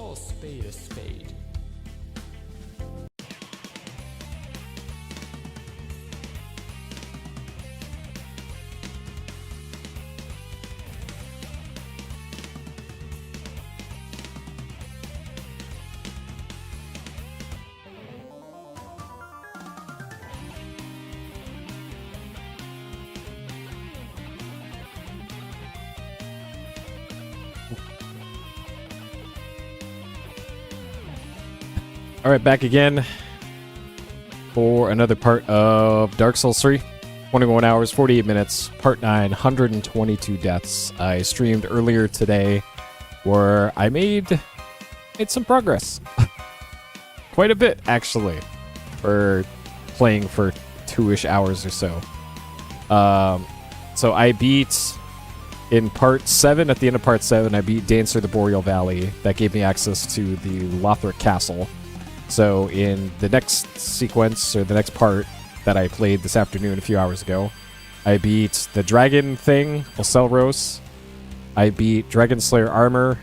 call a spade a spade. All right, back again for another part of Dark Souls 3. 21 hours, 48 minutes, part 9, 122 deaths. I streamed earlier today where I made some progress. Quite a bit, actually, for playing for 2-ish hours or so. So I beat, in part 7, at the end of part 7, I beat Dancer the Boreal Valley. That gave me access to the Lothric Castle. So in the next sequence, or the next part that I played this afternoon a few hours ago, I beat the dragon thing, Ocelros. I beat Dragon Slayer Armor,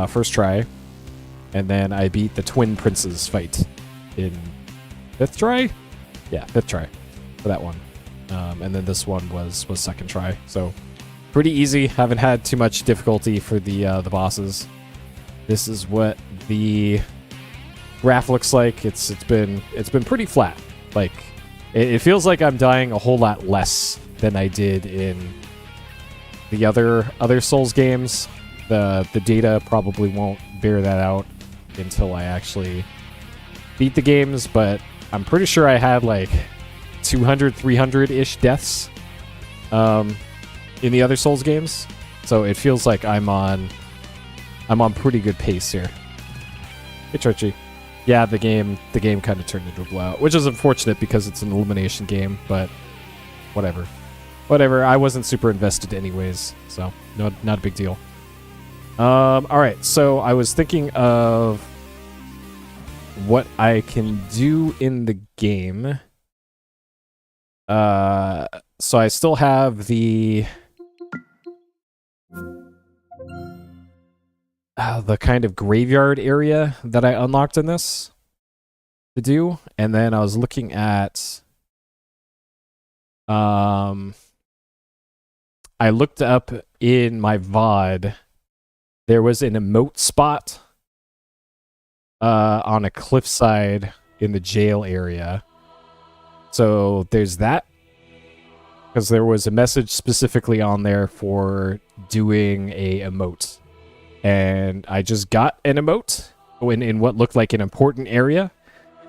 first try. And then I beat the Twin Princes fight in 5th try? Yeah, 5th try for that one. And then this one was second try. So pretty easy. Haven't had too much difficulty for the bosses. This is what the graph looks like. It's been pretty flat. Like it feels like I'm dying a whole lot less than I did in the other Souls games. The data probably won't bear that out until I actually beat the games, but I'm pretty sure I had like 200, 300-ish deaths in the other Souls games. So it feels like I'm on pretty good pace here. Hey, Churchy. Yeah, the game kind of turned into a blowout, which is unfortunate because it's an elimination game, but whatever. Whatever, I wasn't super invested anyways, so not a big deal. Alright, so I was thinking of what I can do in the game. So I still have the kind of graveyard area that I unlocked in this to do. And then I was looking at... I looked up in my VOD. There was an emote spot on a cliffside in the jail area. So there's that. Because there was a message specifically on there for doing a emote. And I just got an emote in what looked like an important area.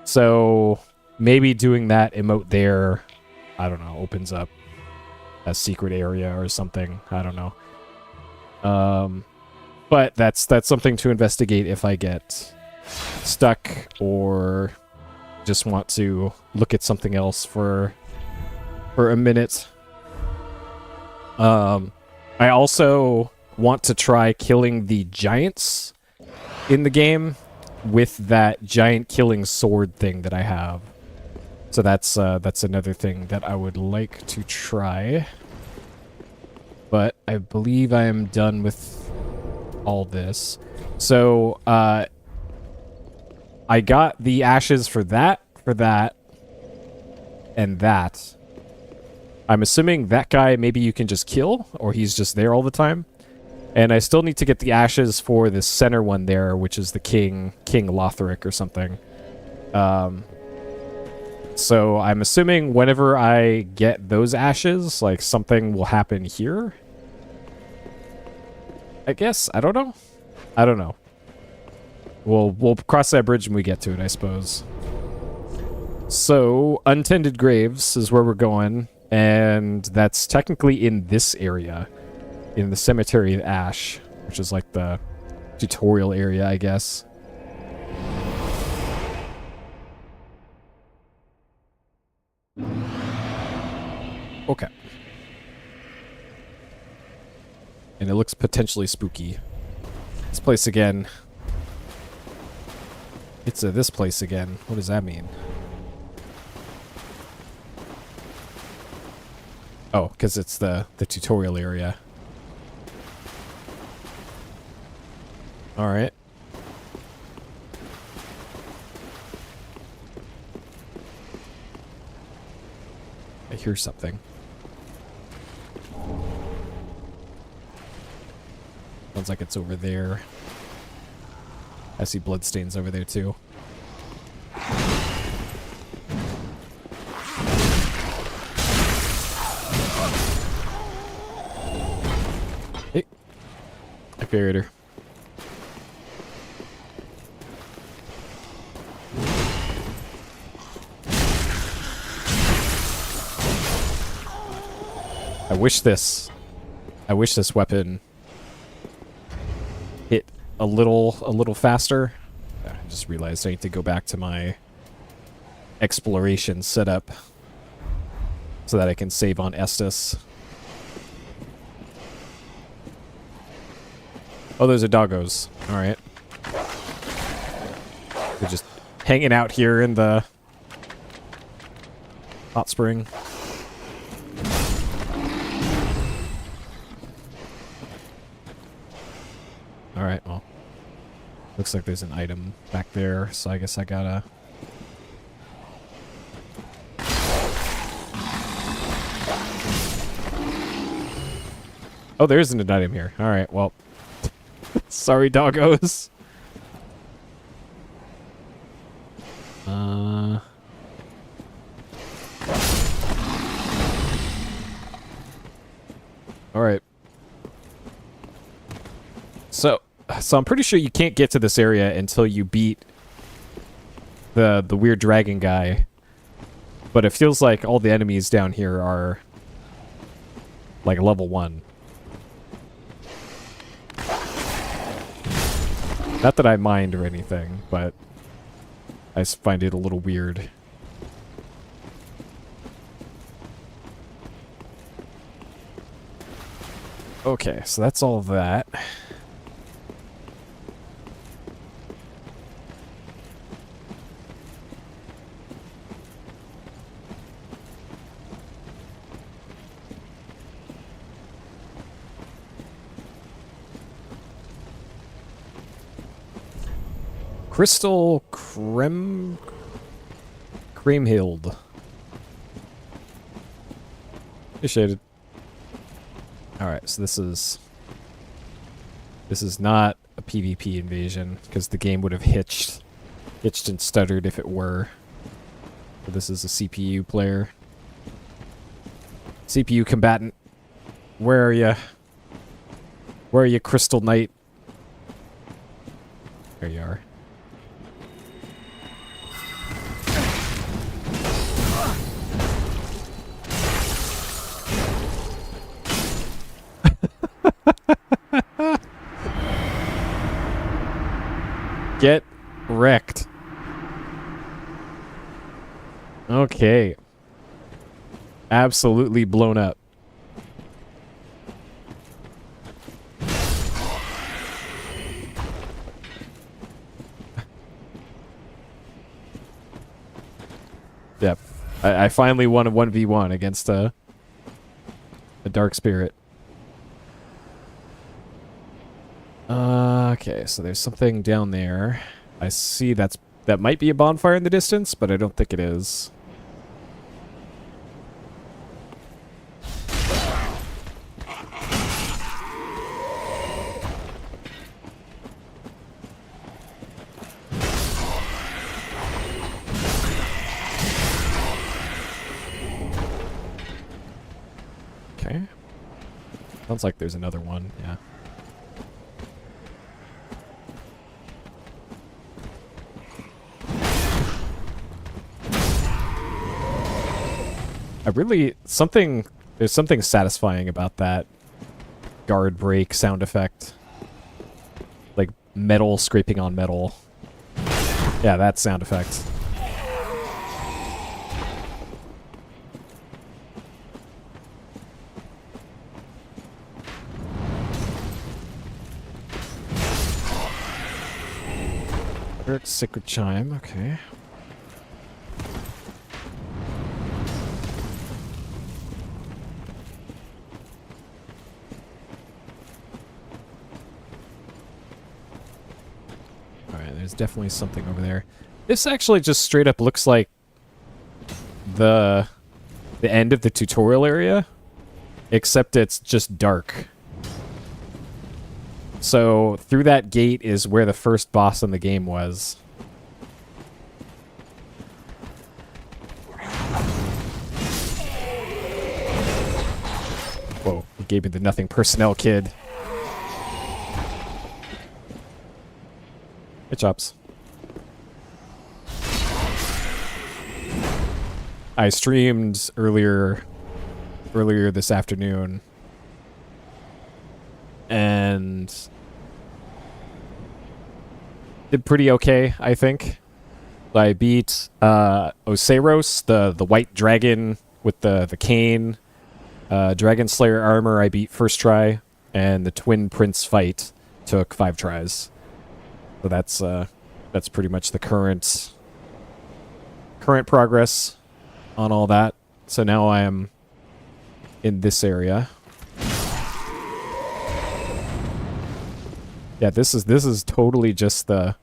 So maybe doing that emote there, I don't know, opens up a secret area or something. I don't know. But that's something to investigate if I get stuck or just want to look at something else for a minute. I also want to try killing the giants in the game with that giant killing sword thing that I have. So that's another thing that I would like to try. But I believe I am done with all this. So I got the ashes for that, and that. I'm assuming that guy maybe you can just kill, or he's just there all the time. And I still need to get the ashes for the center one there, which is the King Lothric or something. So I'm assuming whenever I get those ashes, like something will happen here. I guess. I don't know. We'll cross that bridge when we get to it, I suppose. So, Untended Graves is where we're going, and that's technically in this area. In the Cemetery of Ash, which is like the tutorial area, I guess. Okay. And it looks potentially spooky. This place again. It's this place again. What does that mean? Oh, because it's the tutorial area. Alright. I hear something. Sounds like it's over there. I see bloodstains over there too. Hey. I buried her. I wish this weapon hit a little faster. I just realized I need to go back to my exploration setup so that I can save on Estus. Oh, those are doggos. All right. They're just hanging out here in the hot spring. Alright, well. Looks like there's an item back there, so I guess I gotta... Oh, there isn't an item here. Alright, well. Sorry, doggos. Alright. So I'm pretty sure you can't get to this area until you beat the weird dragon guy. But it feels like all the enemies down here are like level 1. Not that I mind or anything, but I find it a little weird. Okay, so that's all of that. Crystal Creamhild. Appreciated. Alright, so this is not a PvP invasion, because the game would have hitched and stuttered if it were. But this is a CPU player. CPU combatant. Where are you? Where are you, Crystal Knight? There you are. Get wrecked. Okay. Absolutely blown up. Yep. I finally won a 1v1 against a dark spirit. Okay, so there's something down there. I see that might be a bonfire in the distance, but I don't think it is. Okay. Sounds like there's another one, yeah. There's something satisfying about that guard break sound effect. Like metal scraping on metal. Yeah, that sound effect. Eric's Sacred Chime, okay. There's definitely something over there. This actually just straight up looks like the the end of the tutorial area, except it's just dark. So through that gate is where the first boss in the game was. Whoa, he gave me the nothing personnel kid. Good chops. I streamed earlier this afternoon, and did pretty okay, I think. I beat Oseros, the white dragon with the cane, Dragon Slayer armor I beat first try, and the Twin Prince fight took 5 tries. So that's pretty much the current progress on all that. So now I am in this area. Yeah, this is totally just the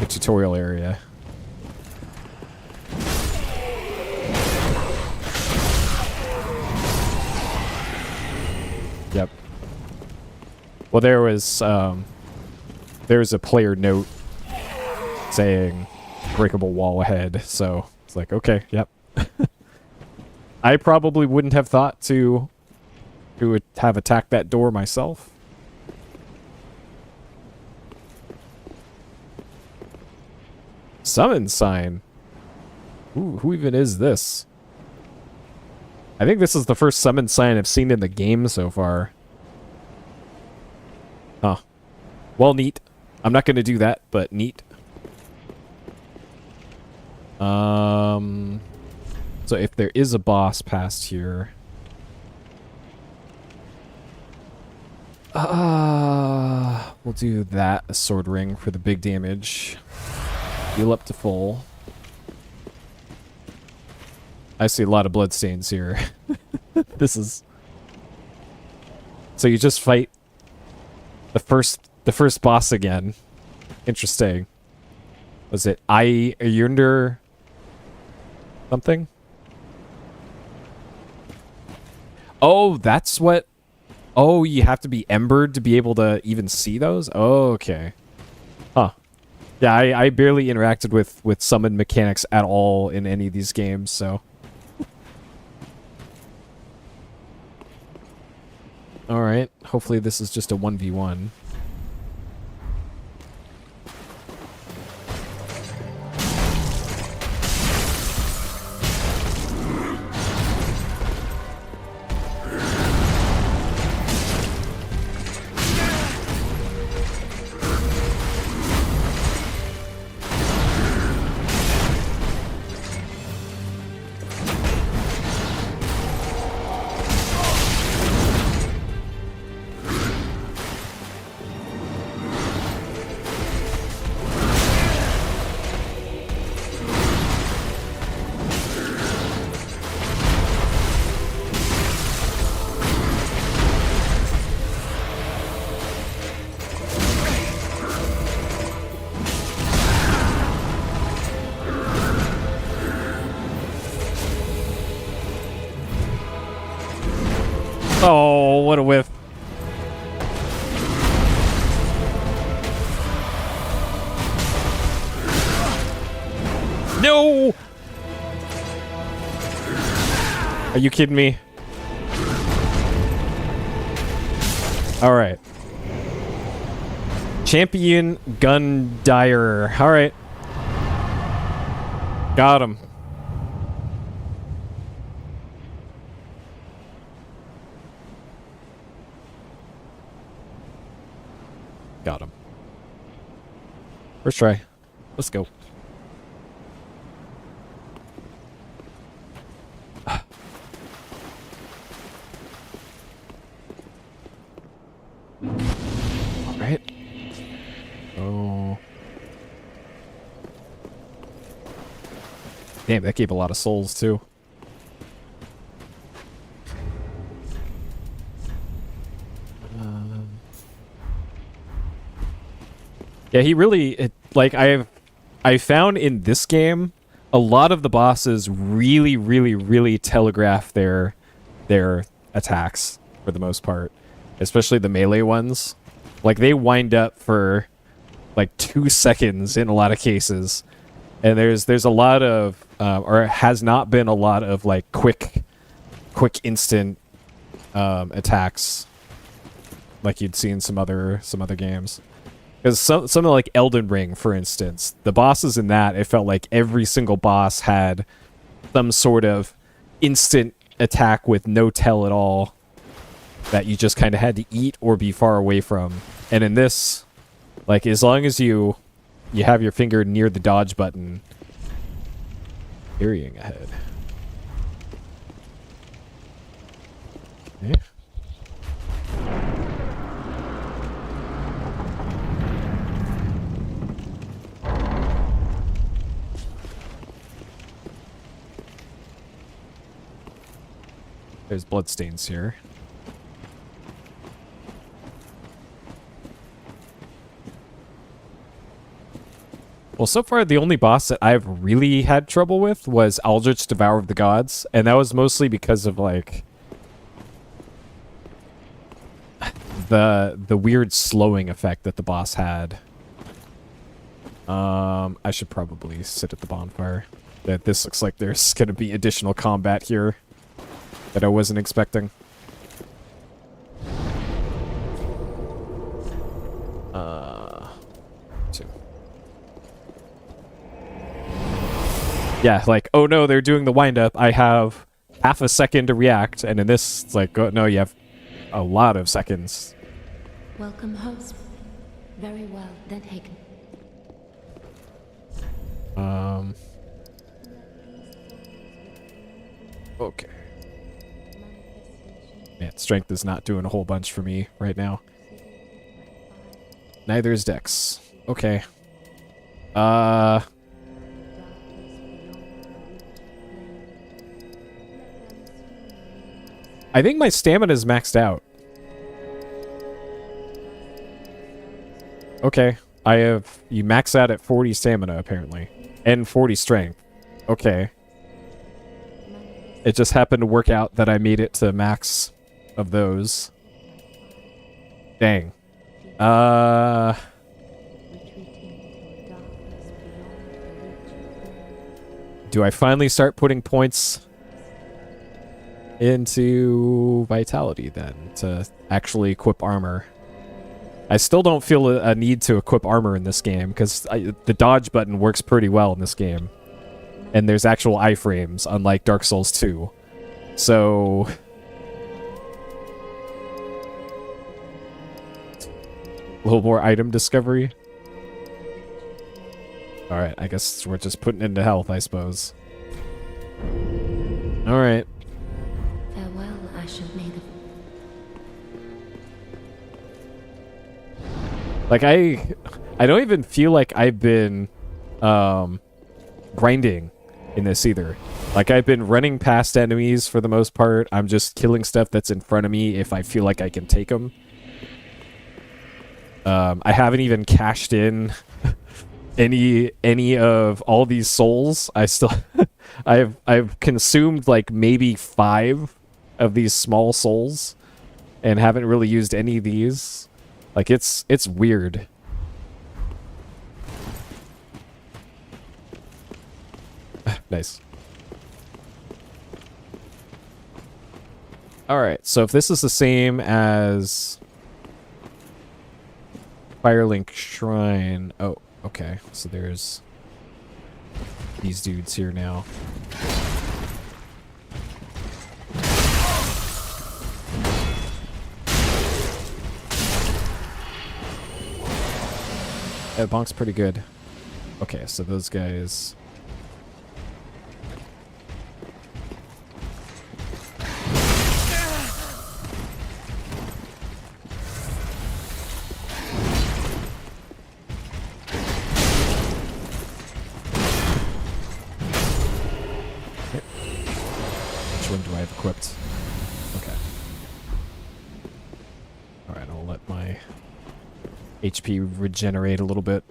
tutorial area. Yep. Well, there was a player note saying breakable wall ahead, so it's like, okay, yep. I probably wouldn't have thought to have attacked that door myself. Summon sign. Ooh, who even is this? I think this is the first summon sign I've seen in the game so far. Huh. Well, neat. I'm not going to do that, but neat. So if there is a boss past here... we'll do that, a sword ring for the big damage. Heal up to full. I see a lot of bloodstains here. This is... So you just fight the first boss again. Interesting. Was it Ayunder something? Oh, that's what... Oh, you have to be embered to be able to even see those? Oh, okay. Huh. Yeah, I barely interacted with summon mechanics at all in any of these games, so... Alright, hopefully this is just a 1v1. Oh, what a whiff. No! Are you kidding me? Alright. Champion Gun Dyer. Alright. Got him. Got him. First try. Let's go. Alright. Oh. Damn, that gave a lot of souls too. Yeah, he really like I found in this game a lot of the bosses really, really, really telegraph their attacks for the most part, especially the melee ones. Like they wind up for like 2 seconds in a lot of cases, and there's a lot of or has not been a lot of like quick instant attacks like you'd see in some other games. Because something like Elden Ring, for instance, the bosses in that, it felt like every single boss had some sort of instant attack with no tell at all that you just kind of had to eat or be far away from. And in this, like, as long as you have your finger near the dodge button, carrying ahead. Okay. There's bloodstains here. Well, so far the only boss that I've really had trouble with was Aldrich, Devourer of the Gods, and that was mostly because of like the weird slowing effect that the boss had. I should probably sit at the bonfire. This looks like there's gonna be additional combat here that I wasn't expecting. Two. Yeah, like, oh no, they're doing the wind-up. I have half a second to react, and in this, it's like, oh, no, you have a lot of seconds. Welcome, host. Very well, then Hagen. Okay. Man, strength is not doing a whole bunch for me right now. Neither is Dex. Okay. I think my stamina is maxed out. Okay. You max out at 40 stamina, apparently. And 40 strength. Okay. It just happened to work out that I made it to max of those. Dang. Do I finally start putting points into vitality then to actually equip armor? I still don't feel a need to equip armor in this game because the dodge button works pretty well in this game. And there's actual iframes, unlike Dark Souls 2. So a little more item discovery. Alright, I guess we're just putting into health, I suppose. Alright. Farewell, Ashen Maiden. Like, I don't even feel like I've been grinding in this either. Like, I've been running past enemies for the most part. I'm just killing stuff that's in front of me if I feel like I can take them. I haven't even cashed in any of all these souls. I still I've consumed like maybe 5 of these small souls and haven't really used any of these. Like it's weird. Nice. Alright, so if this is the same as Firelink Shrine... Oh, okay. So there's these dudes here now. Yeah, Bonk's pretty good. Okay, so those guys... equipped. Okay. Alright, I'll let my HP regenerate a little bit.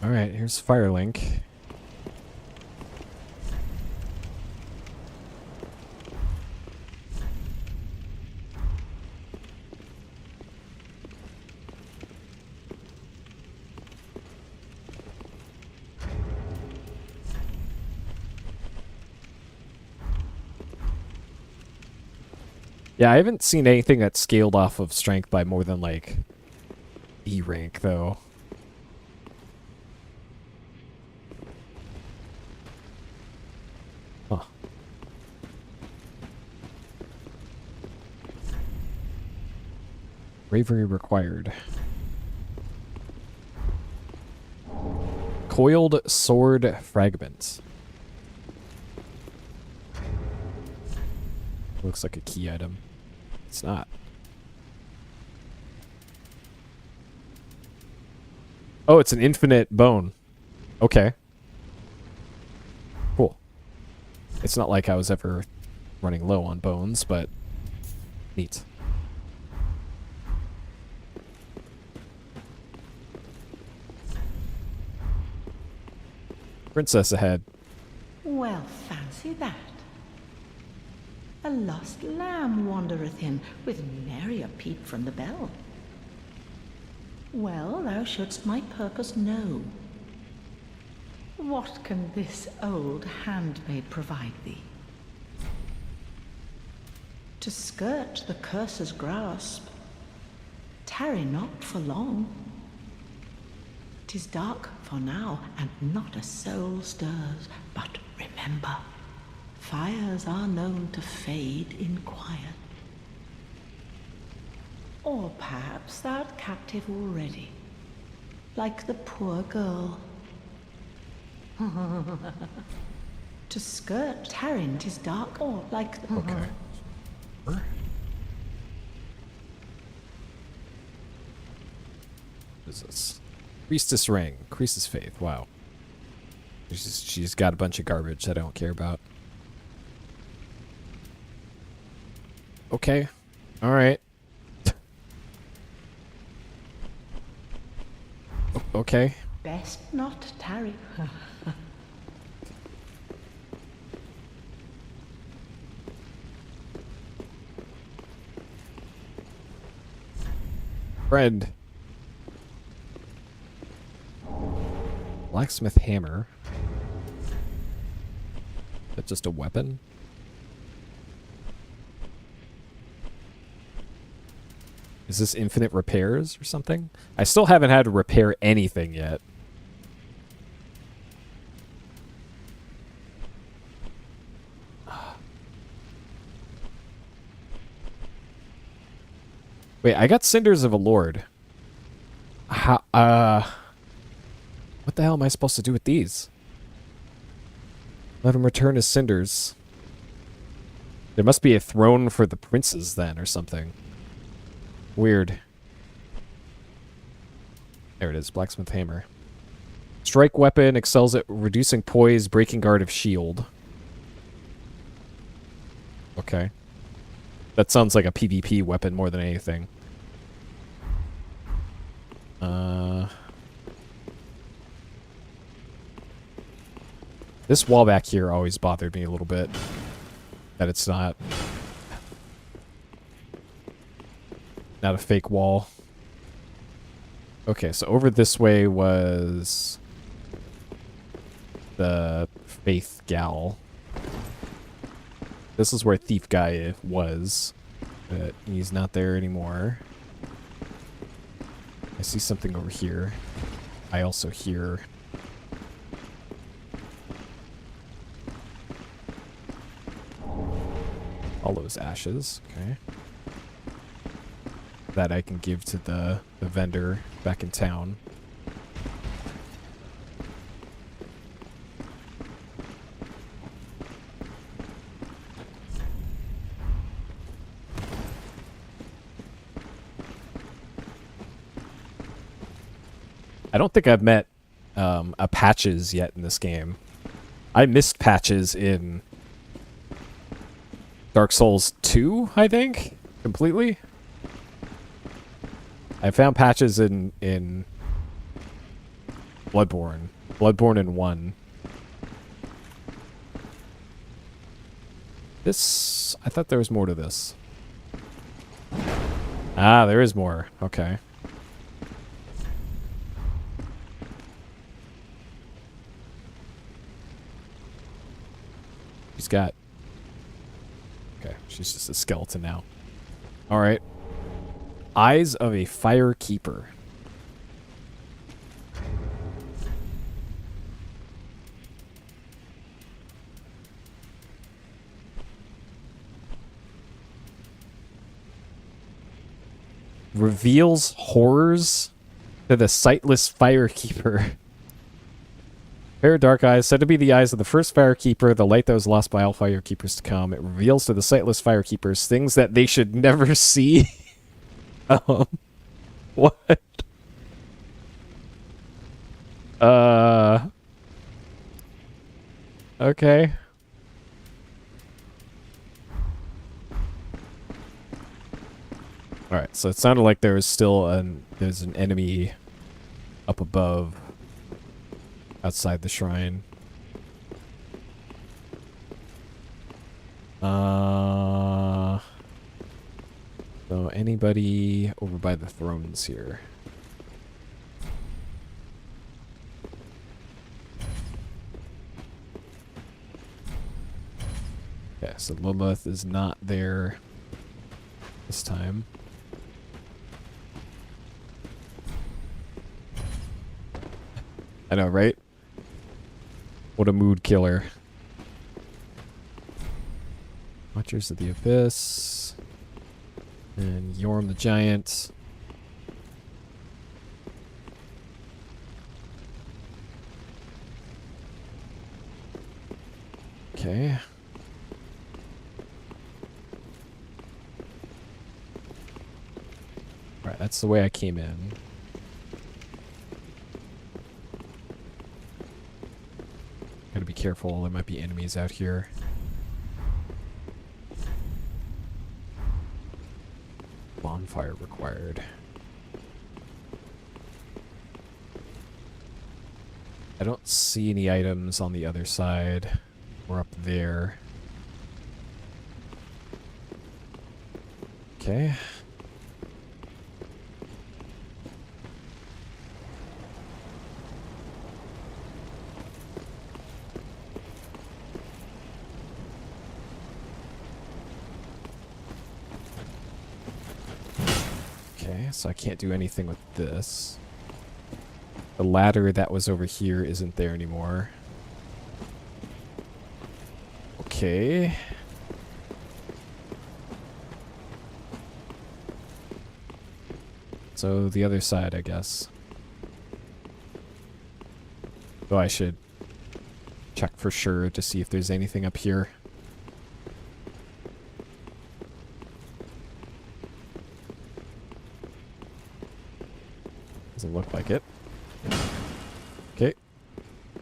Alright, here's Firelink. Yeah, I haven't seen anything that's scaled off of strength by more than, like, E rank, though. Huh. Bravery required. Coiled sword fragment. Looks like a key item. It's not. Oh, it's an infinite bone. Okay. Cool. It's not like I was ever running low on bones, but neat. Princess ahead. Well, fancy that. A lost lamb wandereth in, with nary a peep from the bell. Well, thou shouldst my purpose know. What can this old handmaid provide thee? To skirt the curse's grasp, tarry not for long. 'Tis dark for now, and not a soul stirs, but remember, fires are known to fade in quiet. Or perhaps thou'rt captive already, like the poor girl. To skirt Tarrant is dark, or like the... Okay. What is this? Priestess ring. Increases faith. Wow. She's got a bunch of garbage I don't care about. Okay. Alright. Okay. Best not tarry. Friend. Blacksmith hammer. Is that just a weapon? Is this infinite repairs or something? I still haven't had to repair anything yet. Wait, I got Cinders of a Lord. How, what the hell am I supposed to do with these? Let him return his cinders. There must be a throne for the princes then, or something. Weird. There it is, blacksmith hammer. Strike weapon excels at reducing poise, breaking guard of shield. Okay. That sounds like a PvP weapon more than anything. This wall back here always bothered me a little bit. That it's not a fake wall. Okay, so over this way was the Faith Gal. This is where Thief Guy was, but he's not there anymore. I see something over here. I also hear... all those ashes, okay. That I can give to the vendor back in town. I don't think I've met a Patches yet in this game. I missed Patches in Dark Souls 2, I think, completely. I found Patches in Bloodborne. Bloodborne in 1. This... I thought there was more to this. Ah, there is more. Okay. She's got... Okay, she's just a skeleton now. Alright. Eyes of a Fire Keeper. Reveals horrors to the sightless Firekeeper. Pair of dark eyes, said to be the eyes of the first Firekeeper, the light that was lost by all Firekeepers to come. It reveals to the sightless Firekeepers things that they should never see. What? Okay. Alright, so it sounded like there was still there's an enemy up above outside the shrine. So anybody over by the thrones here? Okay, so Lilith is not there this time. I know, right? What a mood killer. Watchers of the Abyss. And Yorm the Giant. Okay. Alright, that's the way I came in. Gotta be careful, there might be enemies out here. Bonfire required. I don't see any items on the other side or up there. Okay. So I can't do anything with this. The ladder that was over here isn't there anymore. Okay. So the other side, I guess. Oh, I should check for sure to see if there's anything up here. Doesn't look like it. Okay.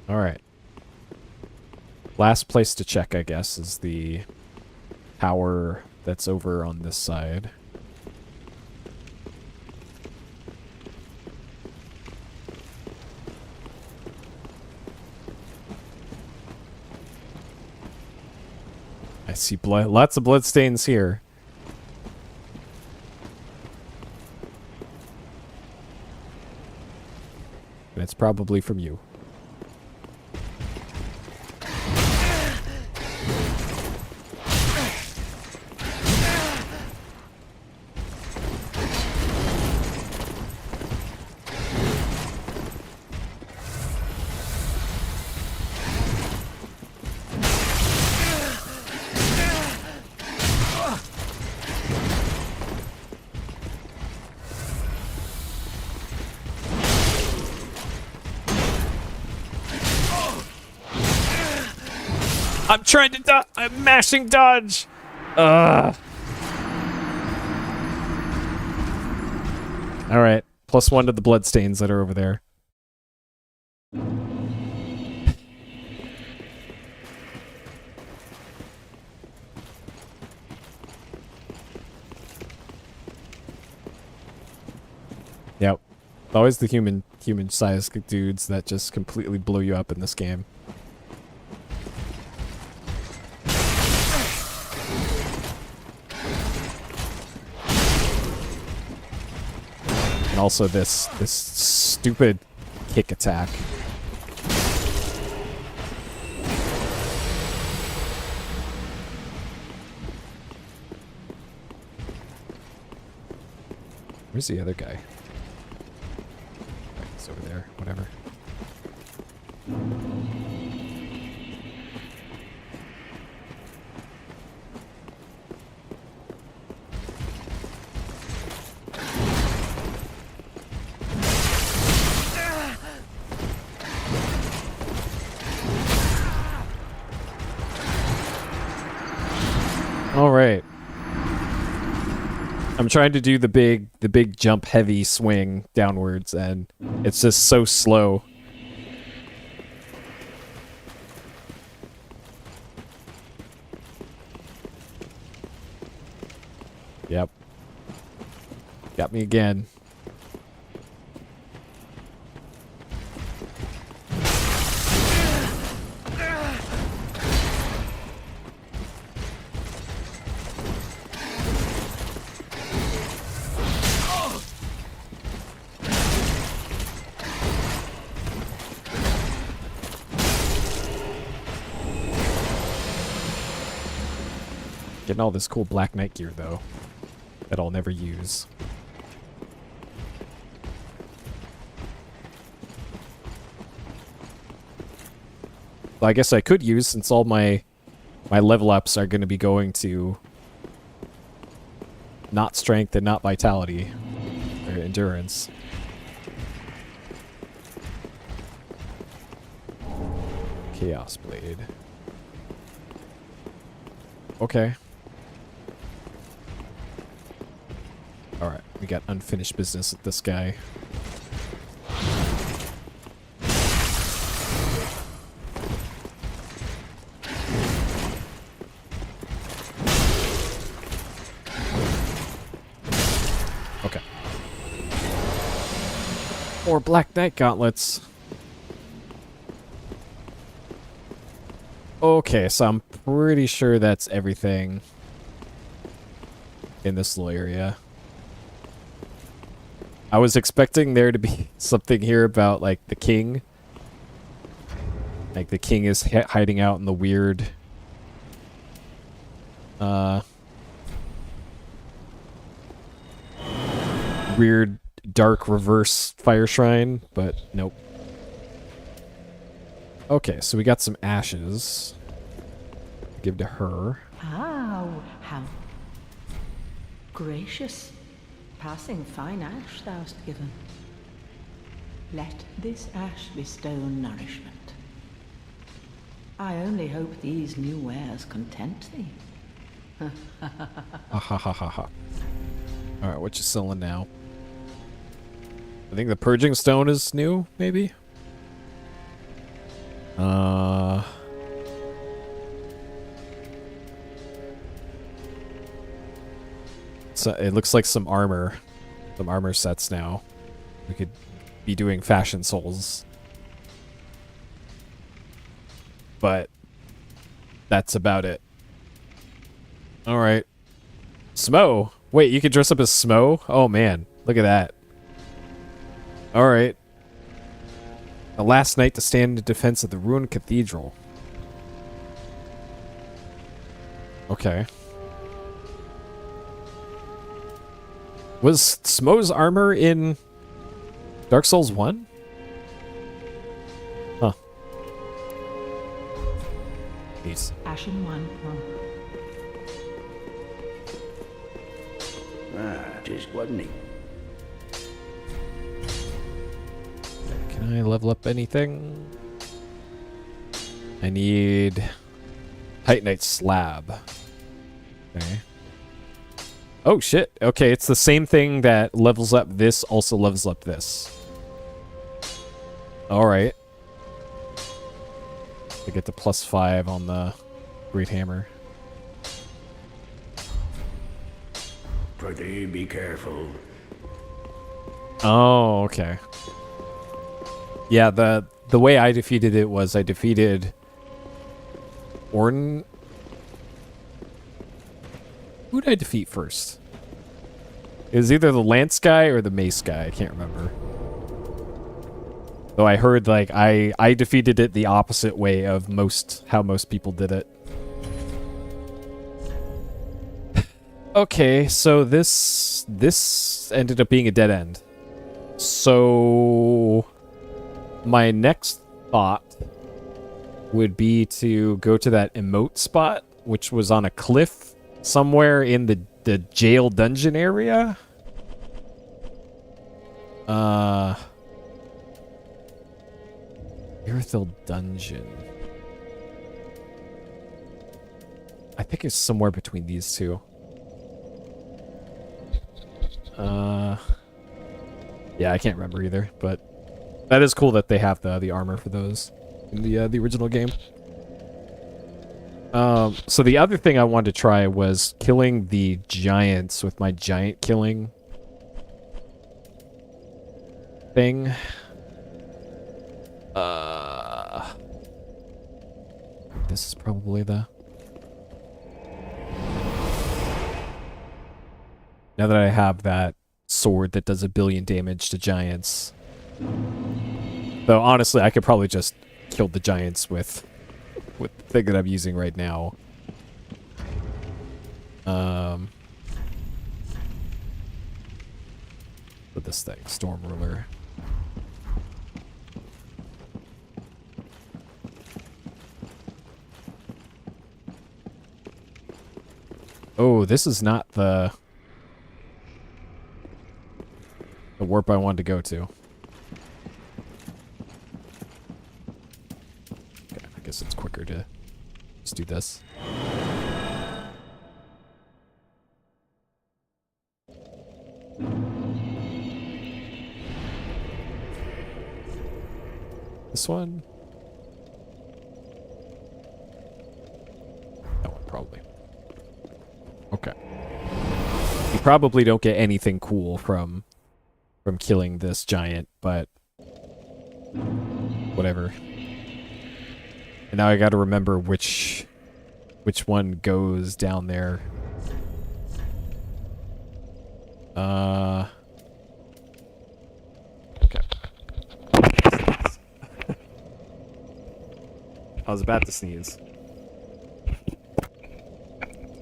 Alright. Last place to check, I guess, is the tower that's over on this side. I see blood. Lots of blood stains here. And it's probably from you. I'm trying to dodge. I'm mashing dodge. Ugh. All right. +1 to the bloodstains that are over there. Yep. Always the human human-sized dudes that just completely blow you up in this game. And also this stupid kick attack. Where's the other guy? He's over there, whatever. All right. I'm trying to do the big jump heavy swing downwards, and it's just so slow. Yep. Got me again. Getting all this cool Black Knight gear, though, that I'll never use. Well, I guess I could use, since all my level ups are going to be going to not strength and not vitality, or endurance. Chaos Blade. Okay. Alright, we got unfinished business with this guy. Okay. More Black Knight gauntlets. Okay, so I'm pretty sure that's everything in this little area. I was expecting there to be something here about, like, the king. Like, the king is hiding out in the weird... weird, dark reverse fire shrine, but nope. Okay, so we got some ashes. Give to her. How gracious. Passing fine ash thou'st given. Let this ash bestow nourishment. I only hope these new wares content thee. Ha ha ha ha ha. Alright, what you selling now? I think the purging stone is new, maybe? So it looks like some armor sets now. We could be doing fashion souls. But that's about it. Alright. Smo! Wait, you can dress up as Smo? Oh man, look at that. Alright. The last night to stand in defense of the ruined cathedral. Okay. Was Smo's armor in Dark Souls 1? Huh. Peace. Ashen one. Just wasn't he? Can I level up anything? I need Titanite slab. Okay. Oh shit. Okay, it's the same thing that levels up this, also levels up this. Alright. I get the +5 on the Great Hammer. Pretty be careful. Oh, okay. Yeah, the way I defeated it was I defeated Orn. Who did I defeat first? It was either the Lance guy or the Mace guy. I can't remember. Though I heard like I defeated it the opposite way of how most people did it. Okay, so this ended up being a dead end. So my next thought would be to go to that emote spot, which was on a cliff somewhere in the jail dungeon area. Irithil dungeon. I think it's somewhere between these two. Yeah, I can't remember either, but that is cool that they have the armor for those in the original game. So the other thing I wanted to try was killing the giants with my giant killing thing. This is probably the... Now that I have that sword that does 1 billion damage to giants. Though honestly, I could probably just kill the giants with the thing that I'm using right now. With this thing, Storm Ruler. Oh, this is not the warp I wanted to go to. Okay, I guess it's quicker to just do this. This one? That one, probably. Okay. You probably don't get anything cool from killing this giant, but whatever. And now I gotta remember which one goes down there. Okay. I was about to sneeze.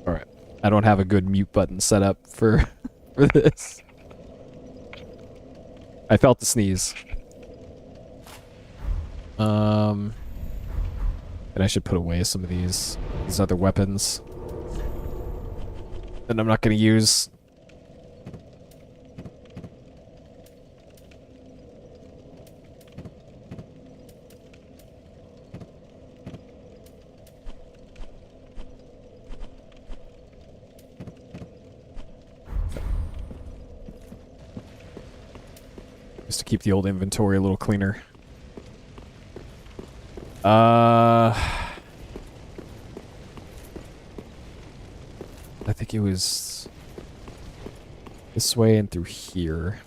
Alright. I don't have a good mute button set up for this. I felt the sneeze. And I should put away some of these other weapons that I'm not going to use. Just to keep the old inventory a little cleaner. I think it was this way and through here.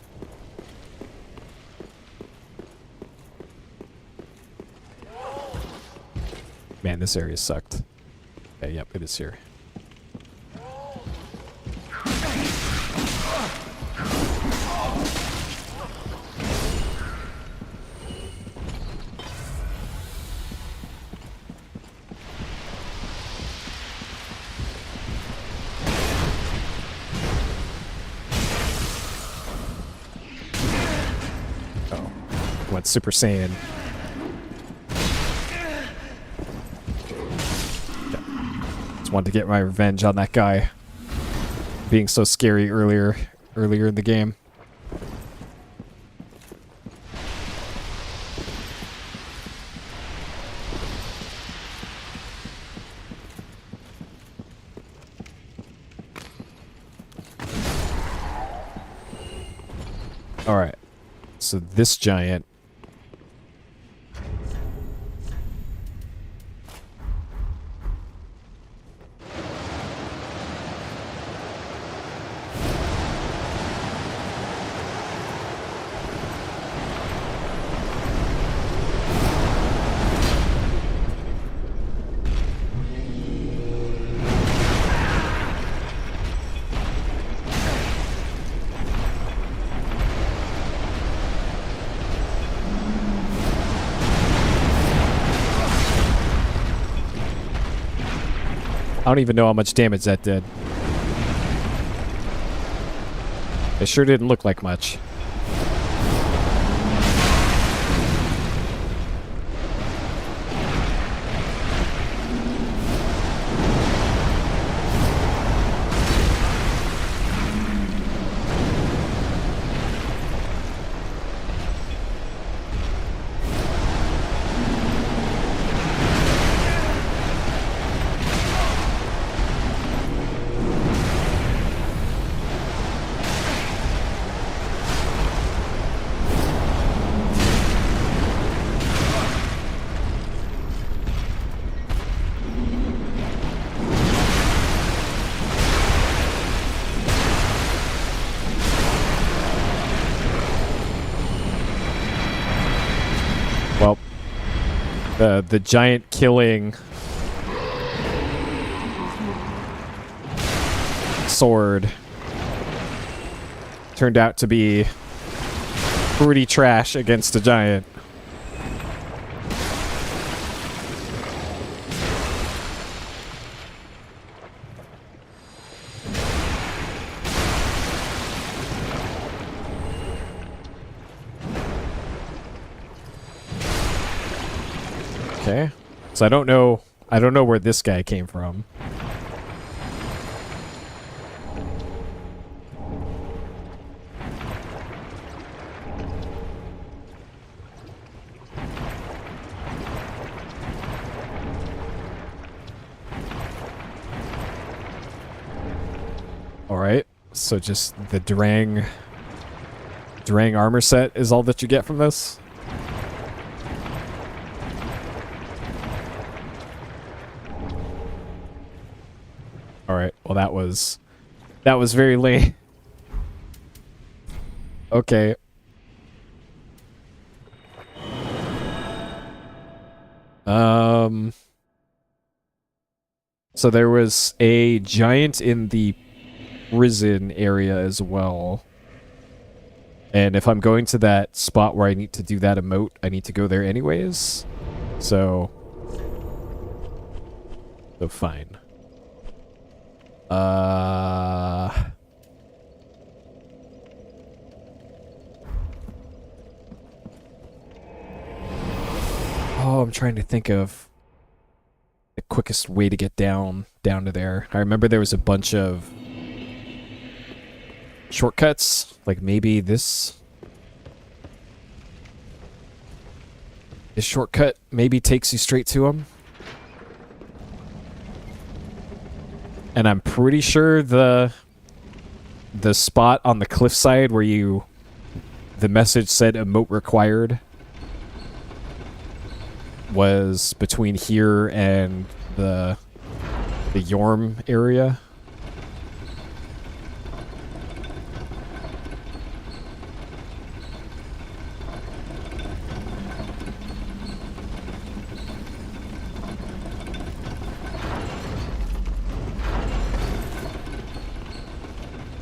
Man, this area sucked. Okay, yep, it is here. Went Super Saiyan. Just wanted to get my revenge on that guy being so scary earlier in the game. All right. So this giant don't even know how much damage that did. It sure didn't look like much. Well, the giant killing sword turned out to be pretty trash against a giant. Okay. So I don't know where this guy came from. All right. So just the Drang armor set is all that you get from this? Alright, well that was very lame. Okay. So there was a giant in the prison area as well. And if I'm going to that spot where I need to do that emote, I need to go there anyways. So fine. Oh, I'm trying to think of the quickest way to get down to there. I remember there was a bunch of shortcuts, like maybe this shortcut maybe takes you straight to him. And I'm pretty sure the spot on the cliffside where the message said emote required was between here and the Yorm area.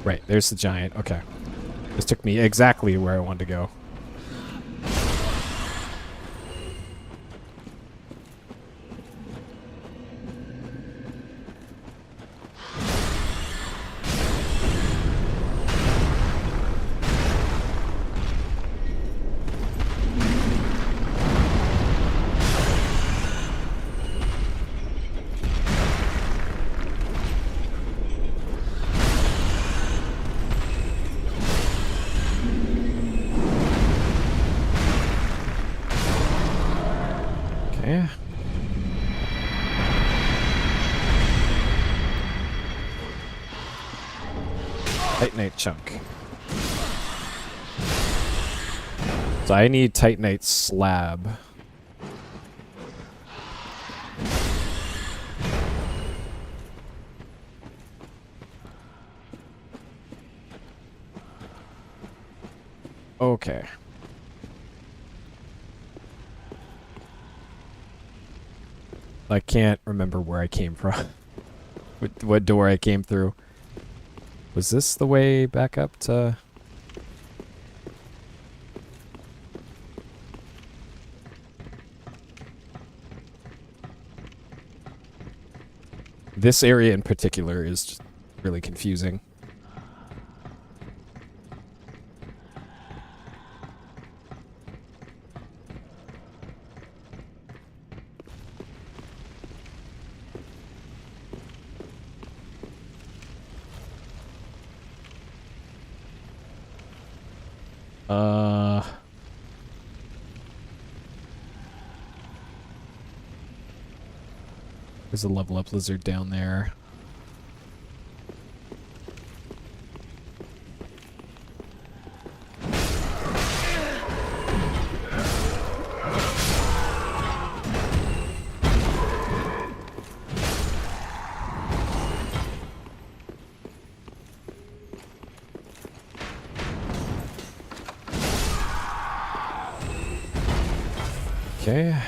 Right, there's the giant. Okay. This took me exactly where I wanted to go. Okay. Titanite chunk. So I need Titanite slab. Okay. I can't remember where I came from. what door I came through. Was this the way back up to... This area in particular is just really confusing. There's a level up lizard down there. Okay.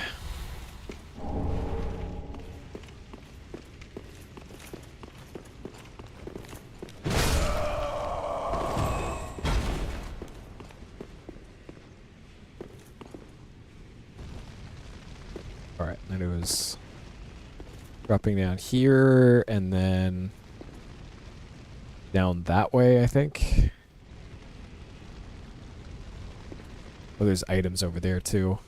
Alright, and it was dropping down here and then down that way, I think. Oh, there's items over there too.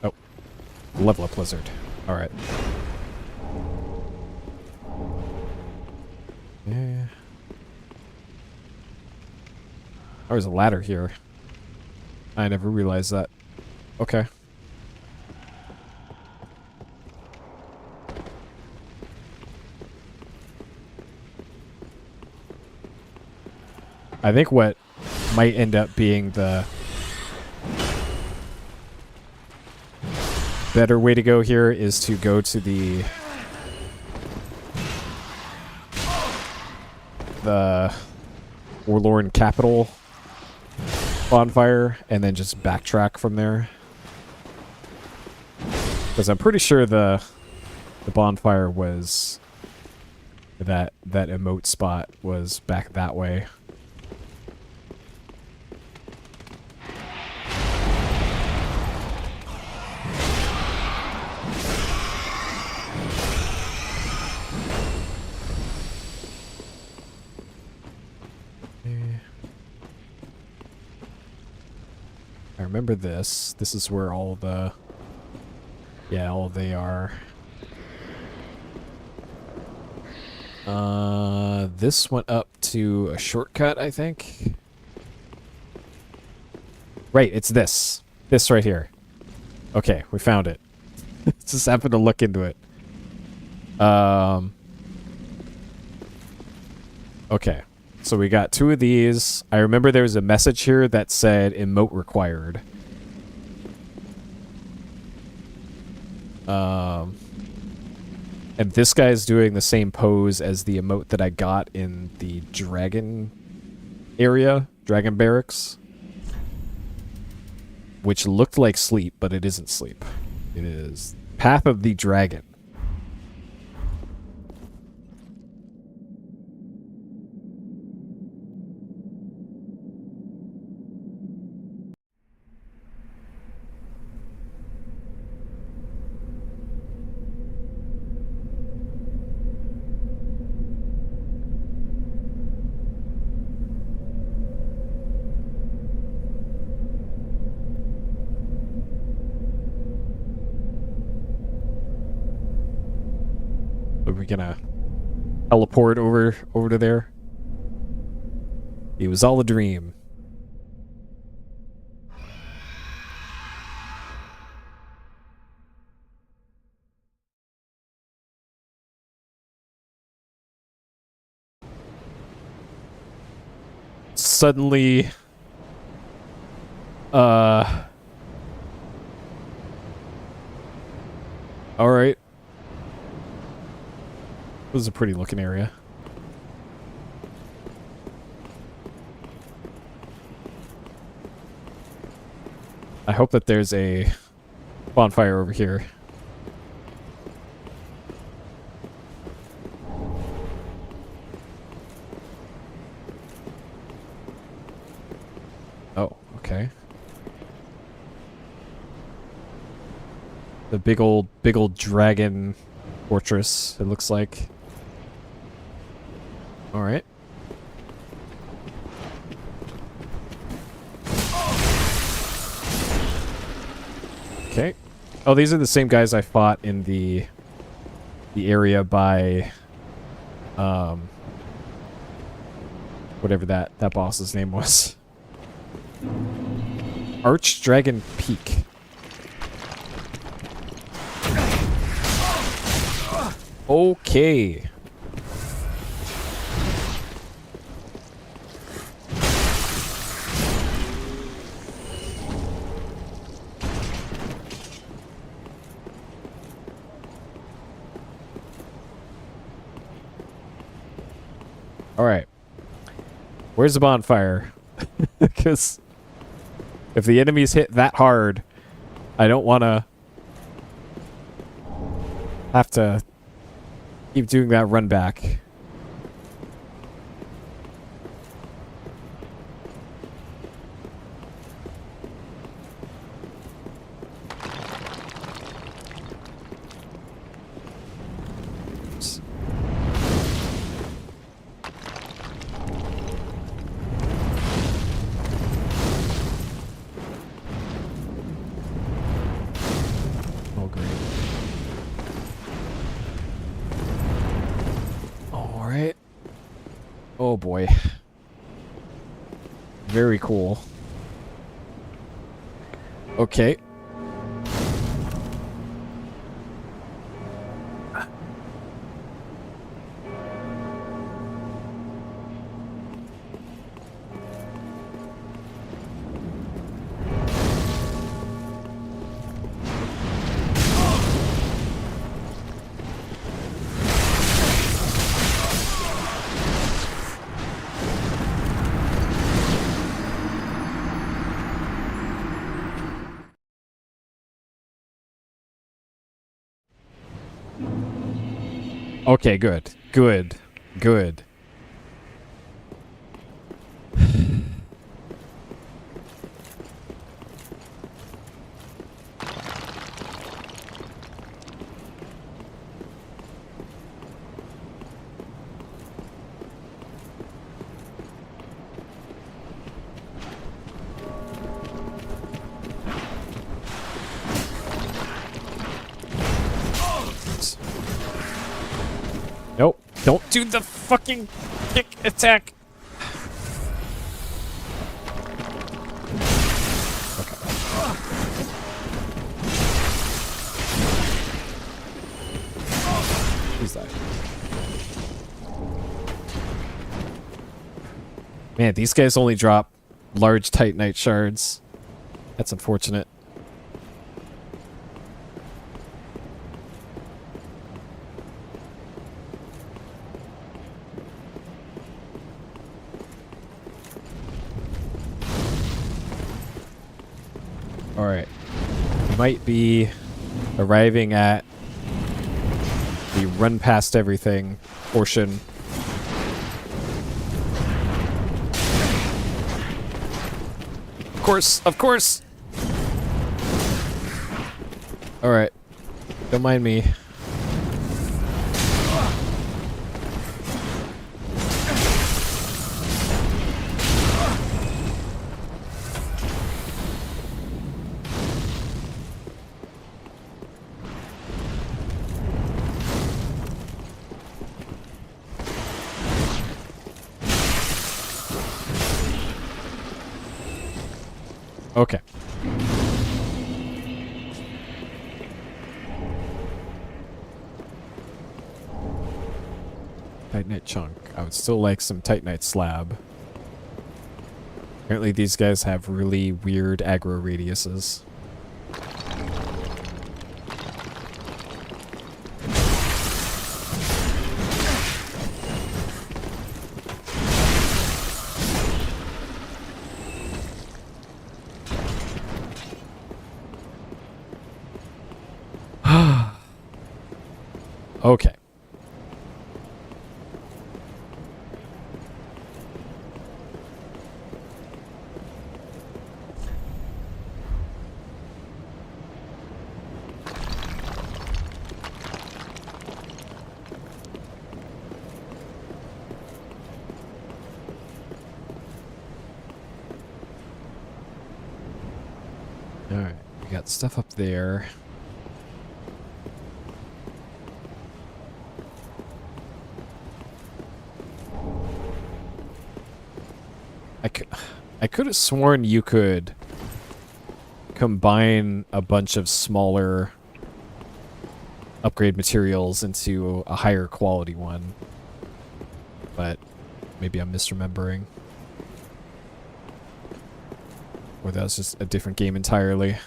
Oh, level up lizard. Alright. Yeah. There's a ladder here. I never realized that. Okay. I think what might end up being the better way to go here is to go to the Forlorn Capital bonfire and then just backtrack from there. Because I'm pretty sure the bonfire was that emote spot was back that way. I remember this. This is where all the... Yeah, all they are. This went up to a shortcut, I think. Right, it's this. This right here. Okay, we found it. Just happened to look into it. Okay. So we got 2 of these. I remember there was a message here that said emote required. And this guy's doing the same pose as the emote that I got in the dragon area, dragon barracks. Which looked like sleep, but it isn't sleep. It is Path of the Dragon. Are we gonna teleport over to there? It was all a dream. Suddenly, all right. This is a pretty looking area. I hope that there's a bonfire over here. Oh, okay. The big old dragon fortress, it looks like. Alright. Okay. Oh, these are the same guys I fought in the area by whatever that boss's name was. Archdragon Peak. Okay. All right. Where's the bonfire? Because if the enemies hit that hard, I don't want to have to keep doing that run back. Oh, great. All right. Oh boy. Very cool. Okay. Okay, good. Good. Good. Nope. Don't do the fucking kick attack. Okay. Who's that? Man, these guys only drop large titanite shards. That's unfortunate. Alright. We might be arriving at the run past everything portion. Of course, of course! Alright. Don't mind me. Okay. Titanite chunk. I would still like some titanite slab. Apparently these guys have really weird aggro radiuses. Okay. We got stuff up there. I could have sworn you could combine a bunch of smaller upgrade materials into a higher quality one. But maybe I'm misremembering. Or that was just a different game entirely.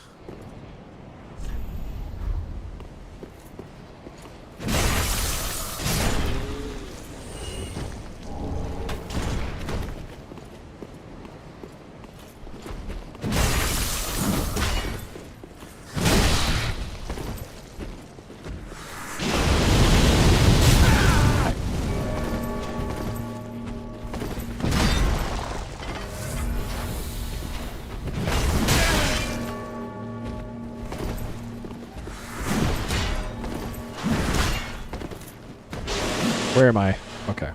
Where am I? Okay.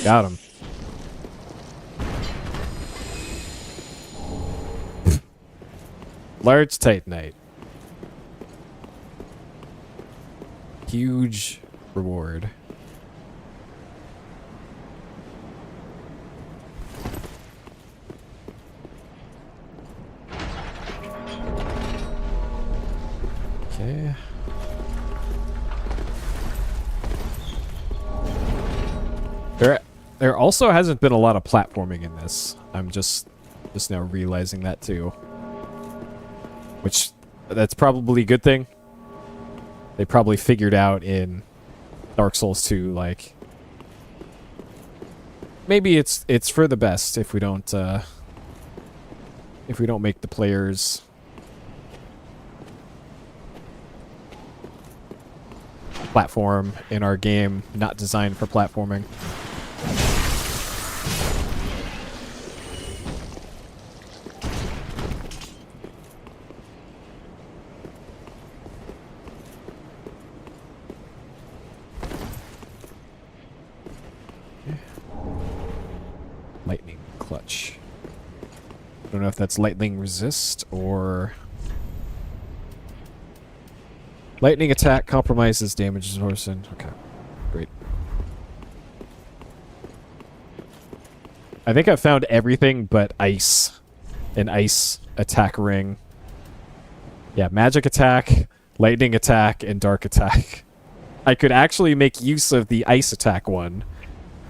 Got him. Large Titanite. Huge reward. Okay. There also hasn't been a lot of platforming in this. I'm just now realizing that too. Which that's probably a good thing. They probably figured out in Dark Souls 2 like maybe it's for the best if we don't make the players platform in our game not designed for platforming. Lightning clutch. I don't know if that's lightning resist or lightning attack compromises damages person. Okay, great. I think I've found everything but ice. An ice attack ring. Yeah, magic attack, lightning attack, and dark attack. I could actually make use of the ice attack one.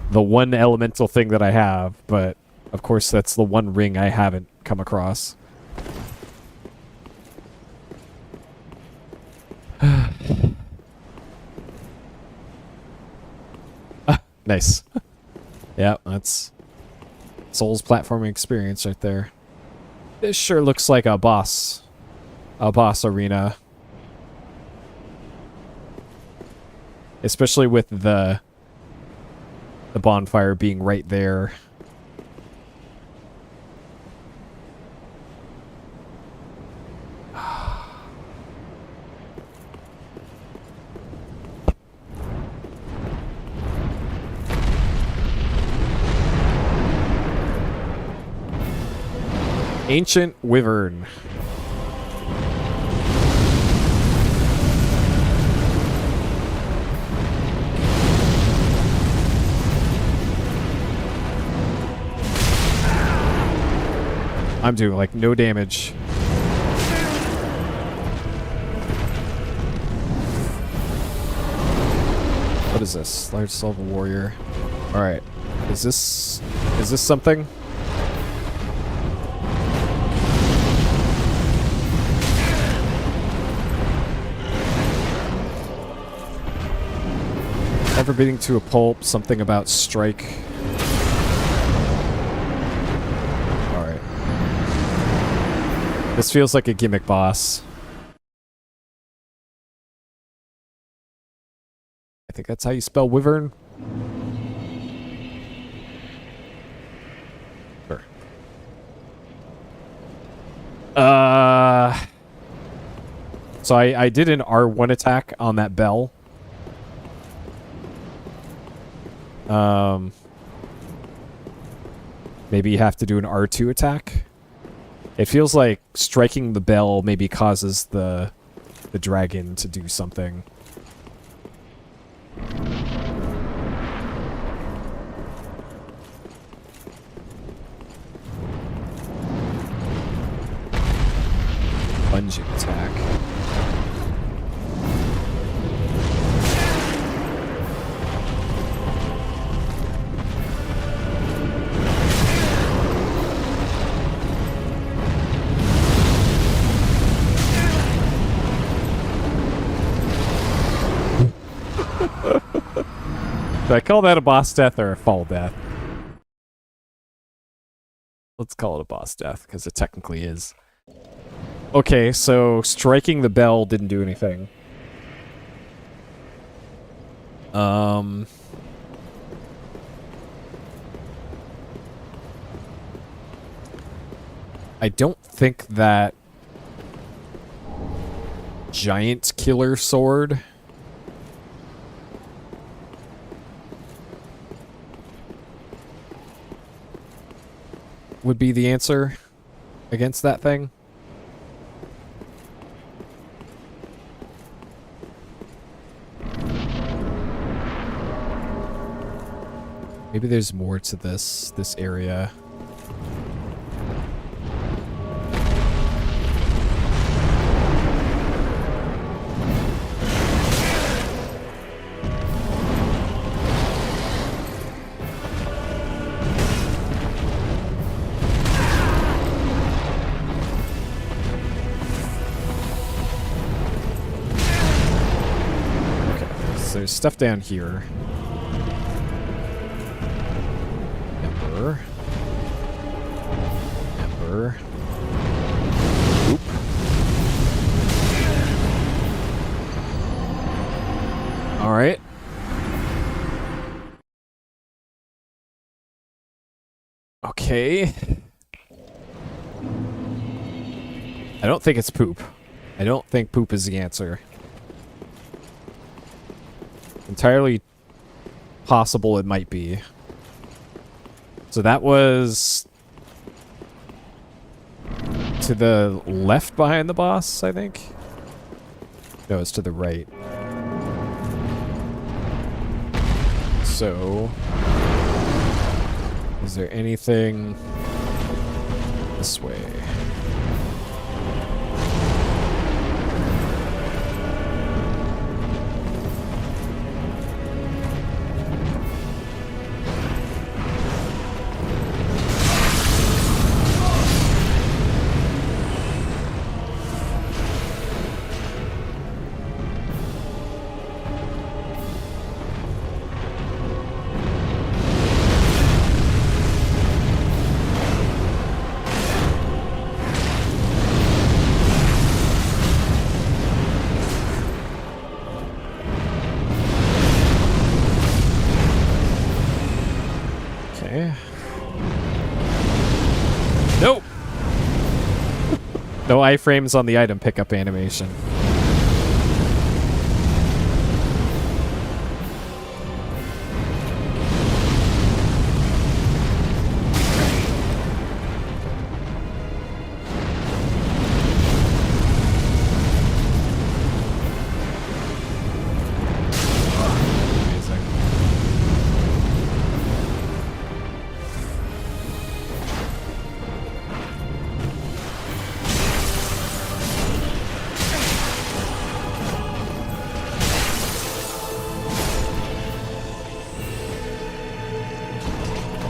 The one elemental thing that I have, but of course that's the one ring I haven't come across. Nice. Yeah, that's Souls platforming experience right there. This sure looks like a boss arena. Especially with the bonfire being right there. Ancient Wyvern. I'm doing like no damage. What is this? Large Silver Warrior. Alright. Is this something? Ever beating to a pulp, something about strike. Alright. This feels like a gimmick boss. I think that's how you spell wyvern. Sure. So I did an R1 attack on that bell. Maybe you have to do an R2 attack. It feels like striking the bell maybe causes the dragon to do something. Plunging attack. Do I call that a boss death or a fall death? Let's call it a boss death, because it technically is. Okay, so striking the bell didn't do anything. I don't think that giant killer sword would be the answer against that thing. Maybe there's more to this area. There's stuff down here. Ember. Ember. Oop. Alright. Okay. I don't think it's poop. I don't think poop is the answer. Entirely possible it might be. So that was to the left behind the boss, I think? No, it's to the right. So, is there anything this way? Nope. No iframes on the item pickup animation.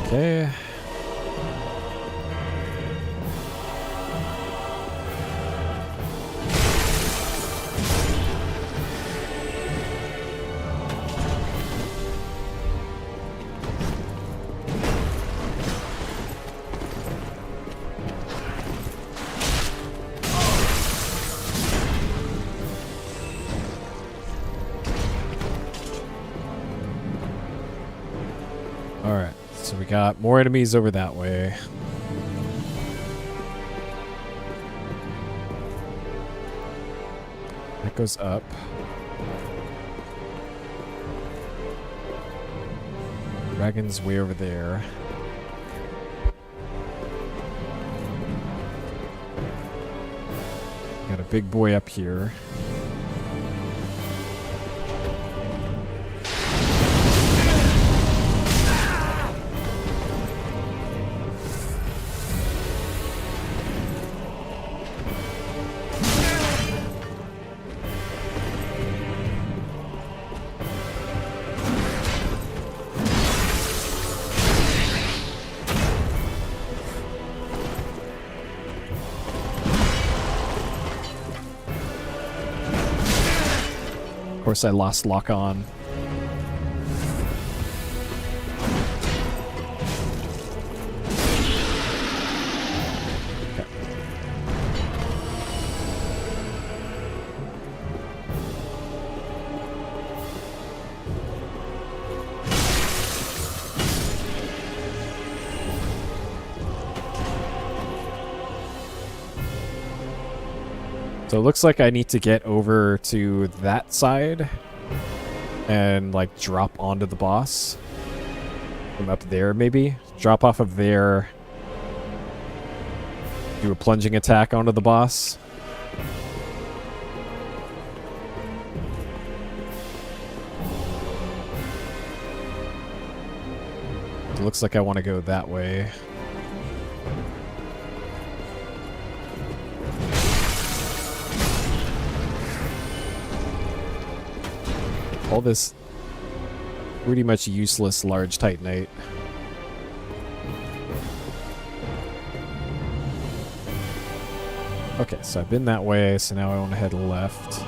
Okay. Alright, so we got more enemies over that way. That goes up. Dragon's way over there. Got a big boy up here. Of course, I lost lock on. Okay. So it looks like I need to get over to that side and like drop onto the boss from up there, maybe drop off of there, do a plunging attack onto the boss. It looks like I want to go that way. All this pretty much useless large Titanite. Okay, so I've been that way, so now I want to head left.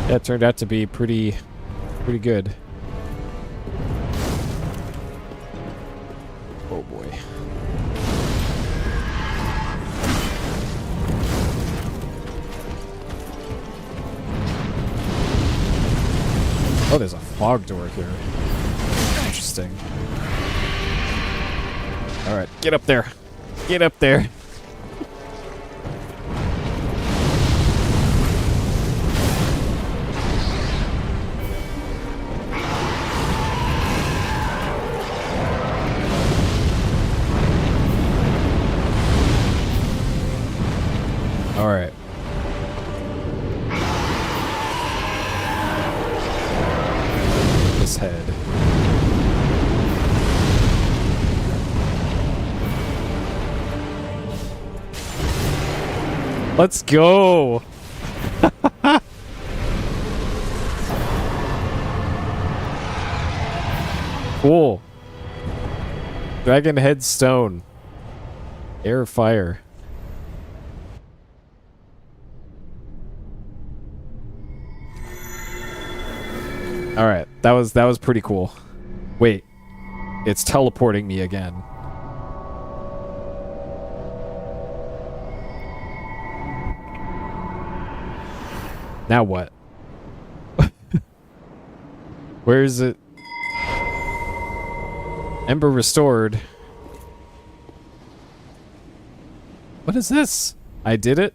Yeah, it turned out to be pretty good. Oh boy. Oh, there's a fog door here. Interesting. Alright, get up there. Get up there. Alright. This head. Let's go! Cool. Dragon head stone. Air fire. All right, that was pretty cool. Wait, it's teleporting me again. Now what? Where is it? Ember restored. What is this? I did it?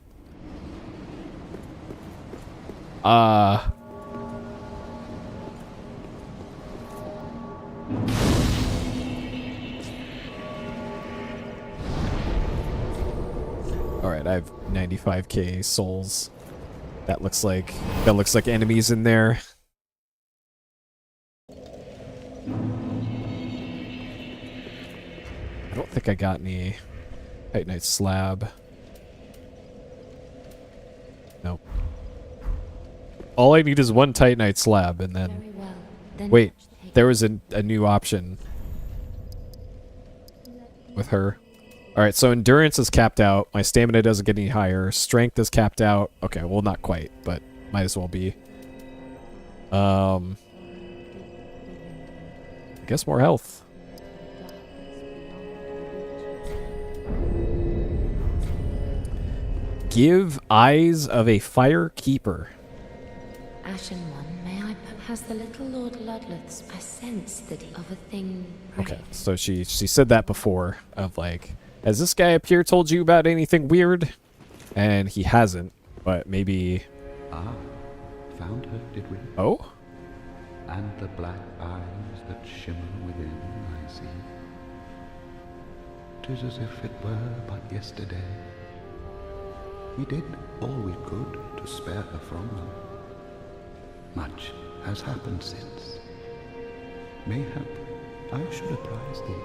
Alright, I have 95k souls. That looks like enemies in there. I don't think I got any Titanite slab. Nope. All I need is one Titanite slab, and then... Very well. Then Wait, there was a new option with her. Alright, so endurance is capped out. My stamina doesn't get any higher. Strength is capped out. Okay, well, not quite, but might as well be. I guess more health. Give eyes of a fire keeper. Ashen one, may I has the little Lord Ludleth's I sense that of a thing. Okay, so she said that before, of like, Has this guy up here told you about anything weird? And he hasn't, but maybe... Ah, found her, did we? Oh? And the black eyes that shimmer within, I see. 'Tis as if it were but yesterday. We did all we could to spare her from them. Much has happened since. Mayhap I should apprise thee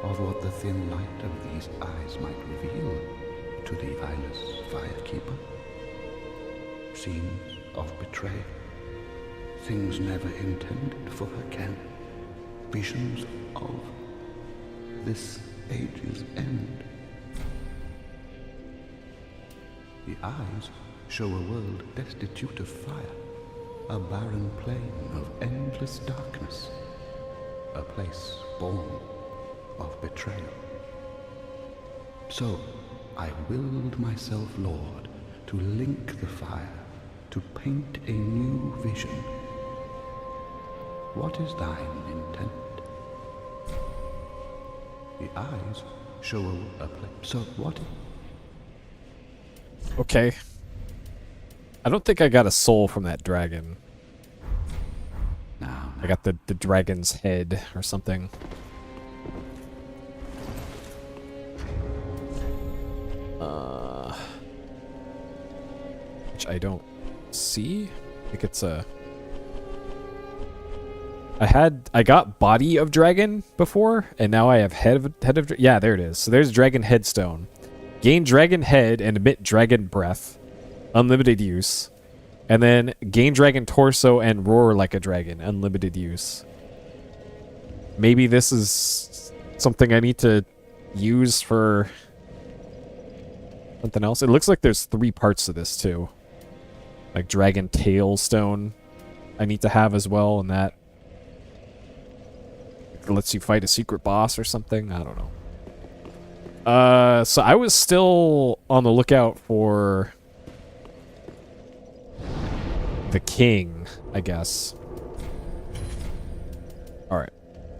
of what the thin light of these eyes might reveal to the eyeless firekeeper. Scenes of betrayal, things never intended for her ken, visions of this age's end. The eyes show a world destitute of fire, a barren plain of endless darkness, a place born of betrayal. So I willed myself lord to link the fire, to paint a new vision. What is thine intent? The eyes show a place. So what? Okay. I don't think I got a soul from that dragon. Now, I got the dragon's head or something. Which I don't see. I think it's a... I got body of dragon before, and now I have head of yeah, there it is. So there's dragon headstone. Gain dragon head and emit dragon breath. Unlimited use. And then gain dragon torso and roar like a dragon. Unlimited use. Maybe this is something I need to use for something else. It looks like there's 3 parts to this too. Like dragon tail stone I need to have as well, and that lets you fight a secret boss or something. I don't know. So I was still on the lookout for the king, I guess. Alright.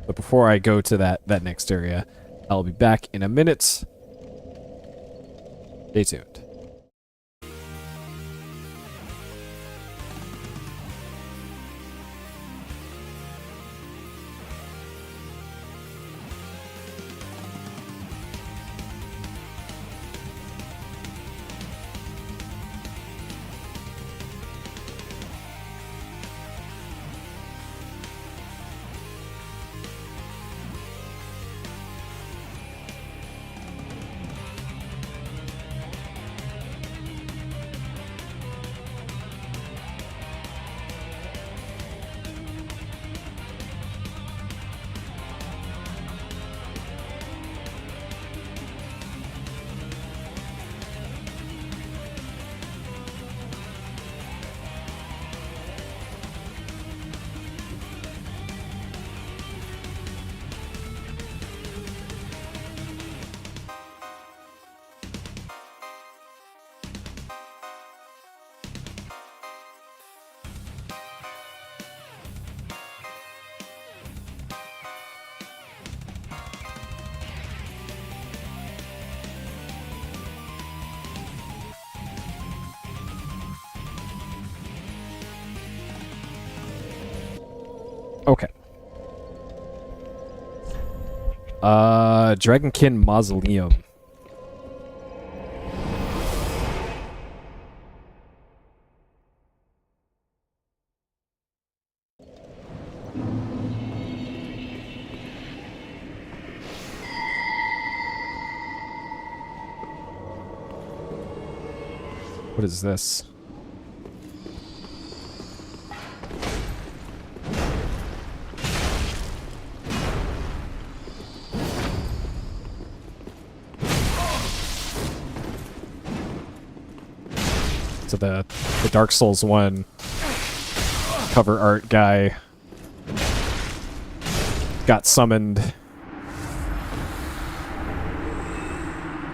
But before I go to that next area, I'll be back in a minute. Stay tuned. Okay. Dragonkin Mausoleum. What is this? So the Dark Souls 1 cover art guy got summoned.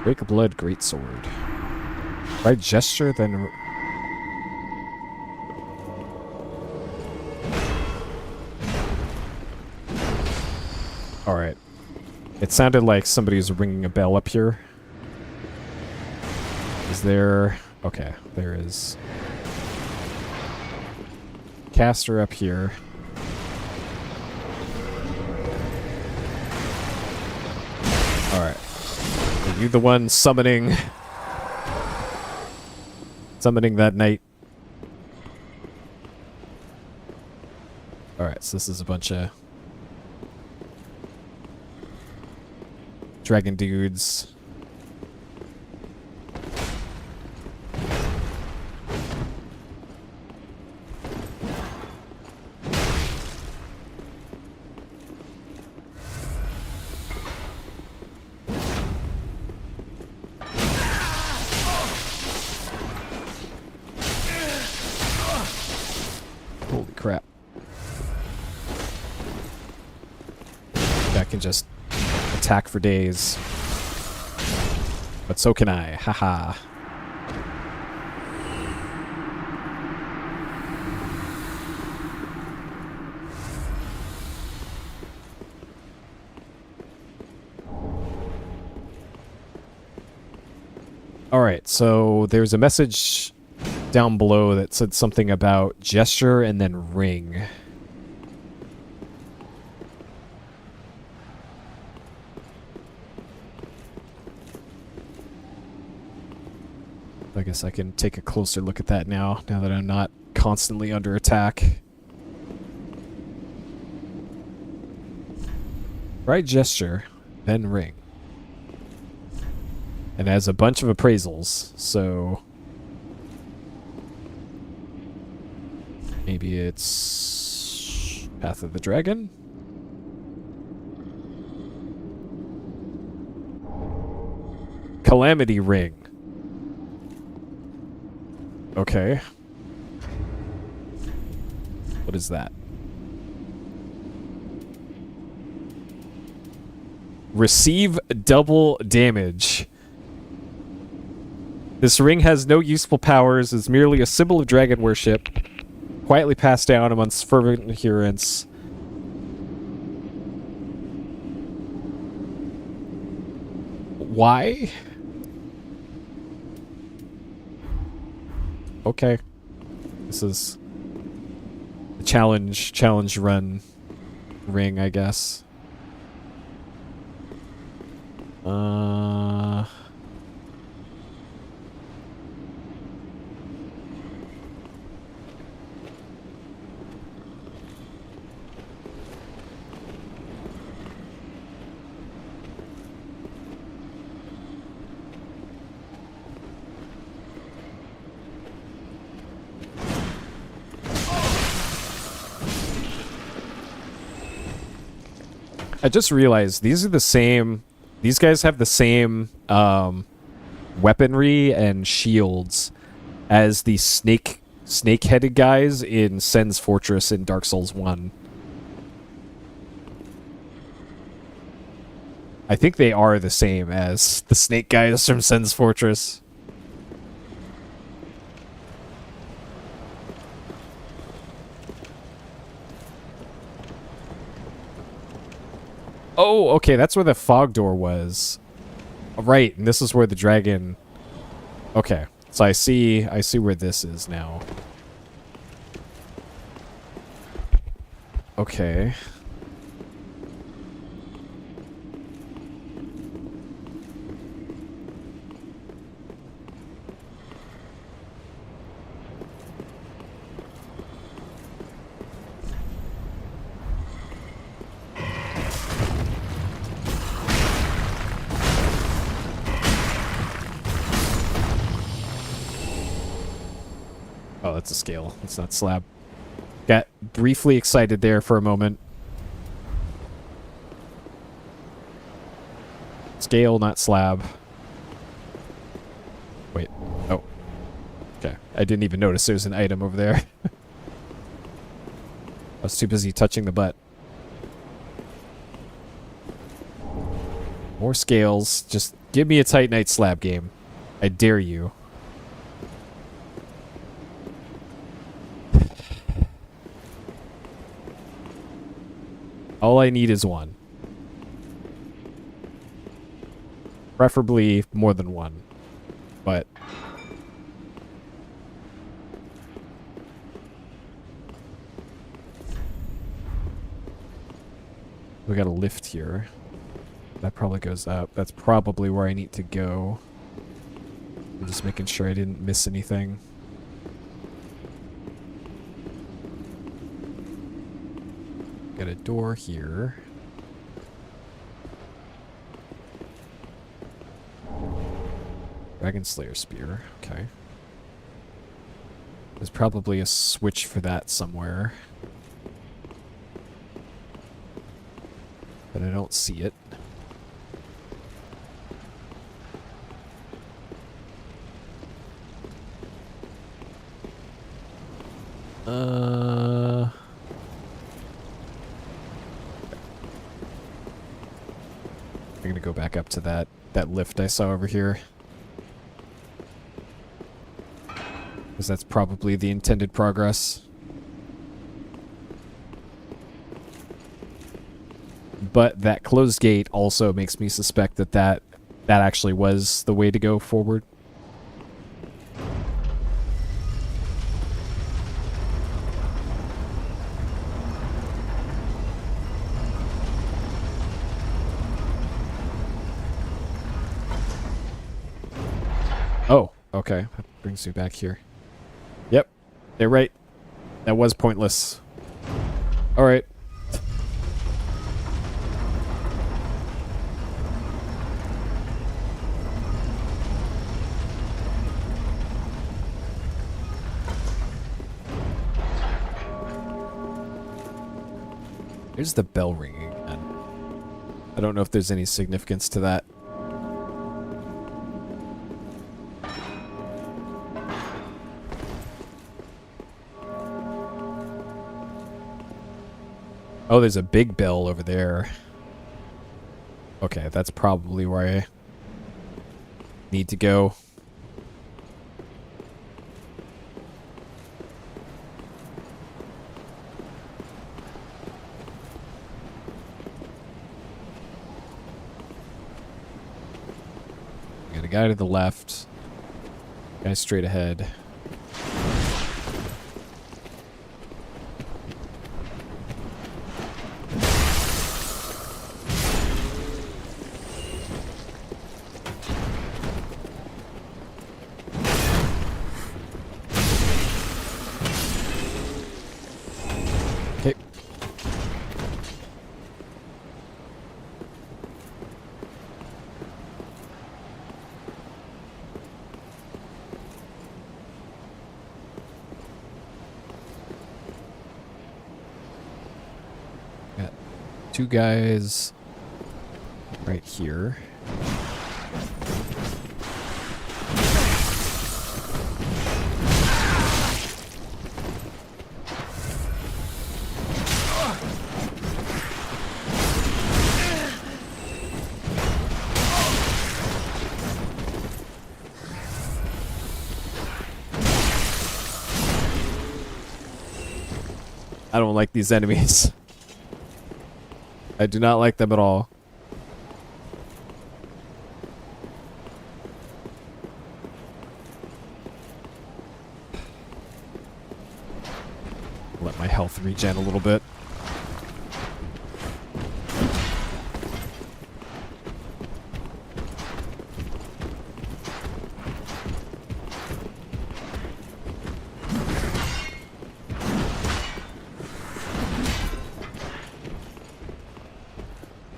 Break Blood Greatsword. By gesture, then... Alright. It sounded like somebody was ringing a bell up here. Is there... Okay, there is. Caster up here. Alright. Are you the one summoning... summoning that knight? Alright, so this is a bunch of... dragon dudes. Holy crap. I can just attack for days. But so can I. Haha. Alright, so there's a message down below that said something about gesture and then ring. I guess I can take a closer look at that now that I'm not constantly under attack. Right gesture, then ring. And has a bunch of appraisals, so... maybe it's... Path of the Dragon? Calamity Ring. Okay. What is that? Receive double damage. This ring has no useful powers, is merely a symbol of dragon worship, quietly passed down amongst fervent adherents. Why? Okay. This is a challenge run ring, I guess. I just realized these are the same... These guys have the same weaponry and shields as the snake-headed guys in Sen's Fortress in Dark Souls 1. I think they are the same as the snake guys from Sen's Fortress. Oh, okay, that's where the fog door was. Right, and this is where the dragon... Okay, so I see where this is now. Okay. Oh, that's a scale. It's not slab. Got briefly excited there for a moment. Scale, not slab. Wait. Oh. Okay. I didn't even notice there was an item over there. I was too busy touching the butt. More scales. Just give me a Titanite slab game. I dare you. All I need is one. Preferably more than one. But we got a lift here. That probably goes up. That's probably where I need to go. I'm just making sure I didn't miss anything. Got a door here. Dragon Slayer Spear. Okay. There's probably a switch for that somewhere. But I don't see it. I'm gonna go back up to that lift I saw over here. Because that's probably the intended progress. But that closed gate also makes me suspect that actually was the way to go forward. Oh, okay. That brings me back here. Yep. They're right. That was pointless. Alright. There's the bell ringing again. I don't know if there's any significance to that. Oh, there's a big bell over there. Okay, that's probably where I need to go. Got a guy to the left. Guy straight ahead. Okay. Got two guys right here. I don't like these enemies. I do not like them at all. Let my health regen a little bit.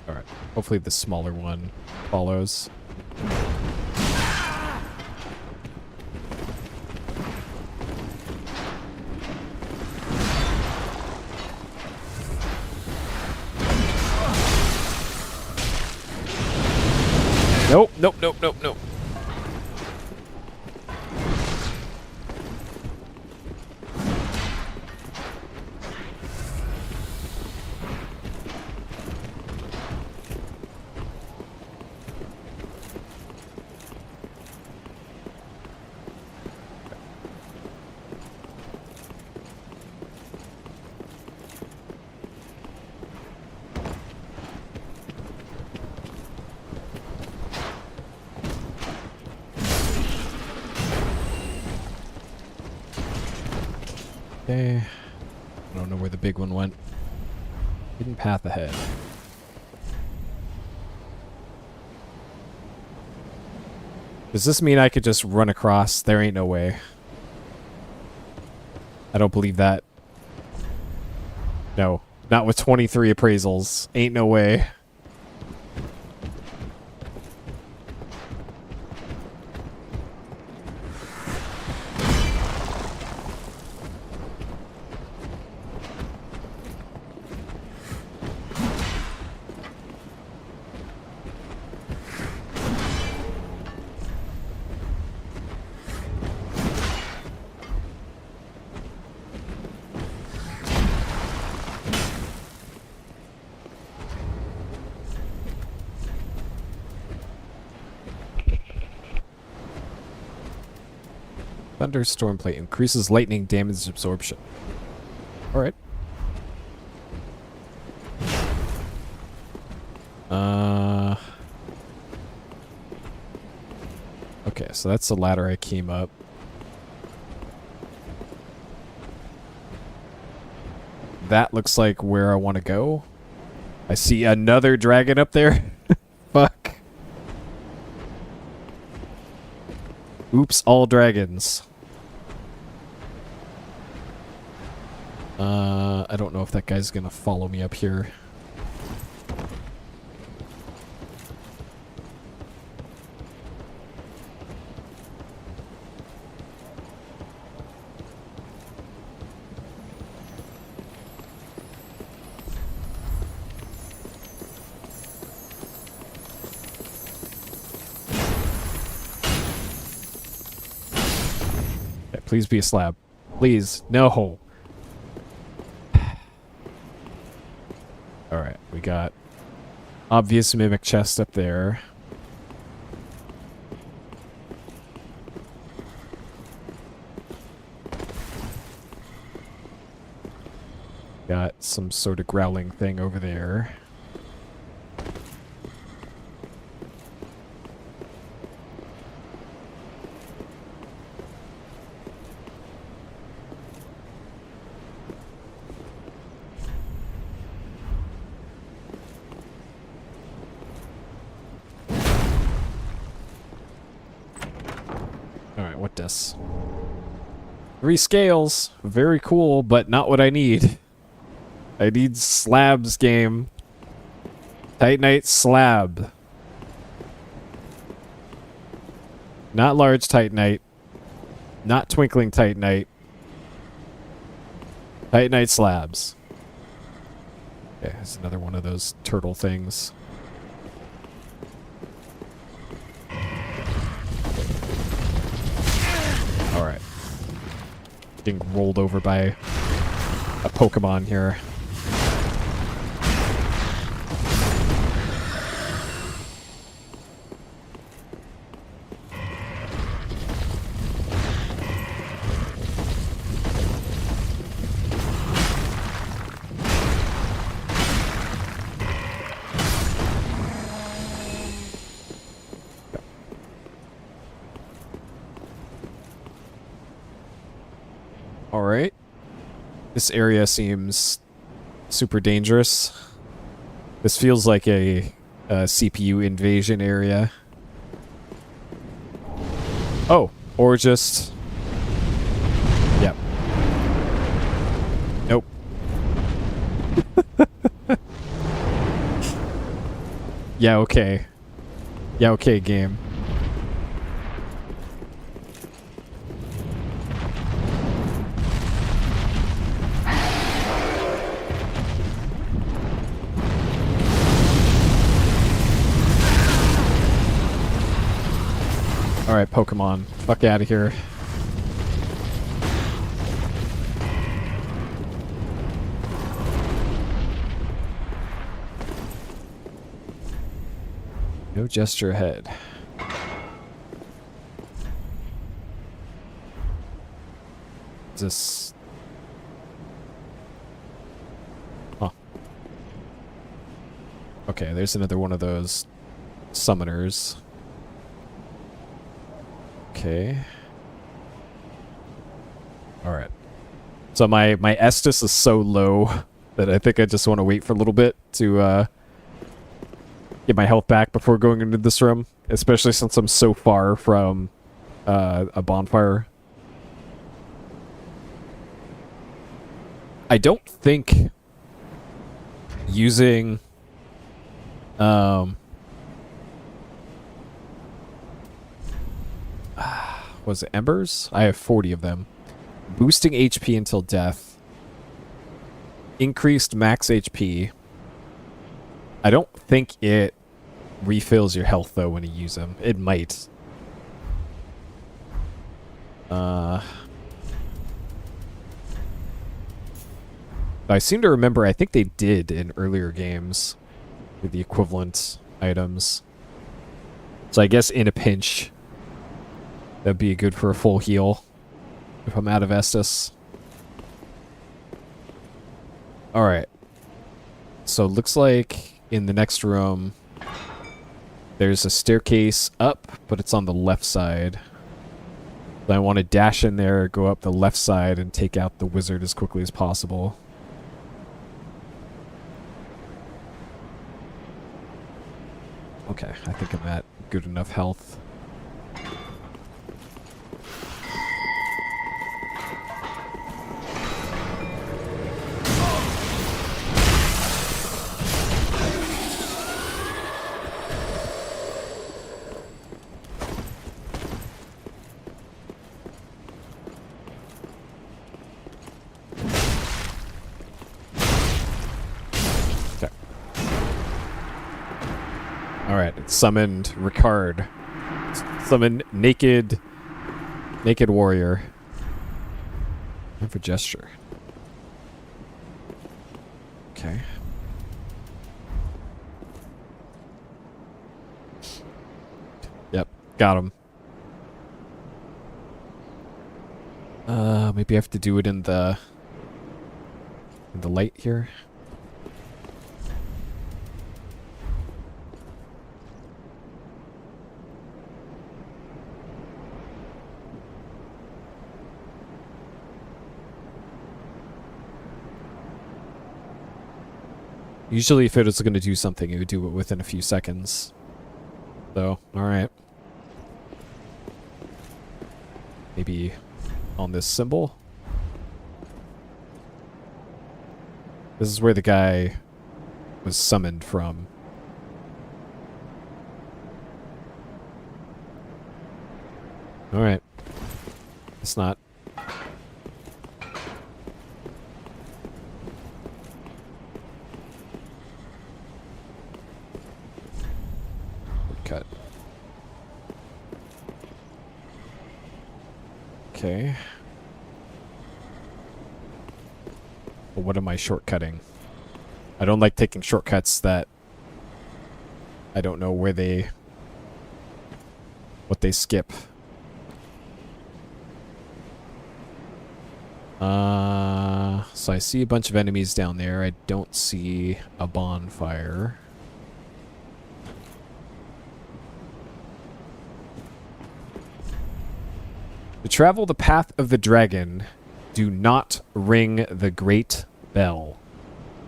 Alright, hopefully the smaller one follows. Nope, nope, nope, nope, nope. Okay. I don't know where the big one went. Hidden path ahead. Does this mean I could just run across? There ain't no way. I don't believe that. No. Not with 23 appraisals. Ain't no way. Thunderstorm plate increases lightning damage absorption. Alright. Okay, so that's the ladder I came up. That looks like where I want to go. I see another dragon up there. Fuck. Oops, all dragons. I don't know if that guy's gonna follow me up here. Okay, please be a slab. Please, no. Alright, we got obvious mimic chest up there. Got some sort of growling thing over there. Alright, what this? 3 scales. Very cool, but not what I need. I need slabs, game. Titanite slab. Not large Titanite. Not twinkling Titanite. Titanite slabs. Okay, it's another one of those turtle things. Alright. Getting rolled over by a Pokemon here. Alright. This area seems super dangerous. This feels like a CPU invasion area. Oh, or just... Yep. Nope. Yeah, okay. Yeah, okay, game. Alright, Pokemon. Fuck out of here. No gesture ahead. Is this... Huh. Okay, there's another one of those summoners. Okay. Alright. So my Estus is so low that I think I just want to wait for a little bit to get my health back before going into this room, especially since I'm so far from a bonfire. I don't think using was it embers? I have 40 of them. Boosting HP until death. Increased max HP. I don't think it refills your health though when you use them. It might. I seem to remember, I think they did in earlier games with the equivalent items. So I guess in a pinch, that'd be good for a full heal if I'm out of Estus. Alright. So it looks like in the next room, there's a staircase up, but it's on the left side. So I want to dash in there, go up the left side, and take out the wizard as quickly as possible. Okay, I think I'm at good enough health. Alright, it summoned Ricard. Summoned naked warrior. And for gesture. Okay. Yep, got him. Maybe I have to do it in the light here. Usually if it was going to do something, it would do it within a few seconds. So, alright. Maybe on this symbol? This is where the guy was summoned from. Alright. It's not. Cut. Okay. But what am I shortcutting? I don't like taking shortcuts that I don't know where what they skip. So I see a bunch of enemies down there. I don't see a bonfire. To travel the path of the dragon, do not ring the great bell,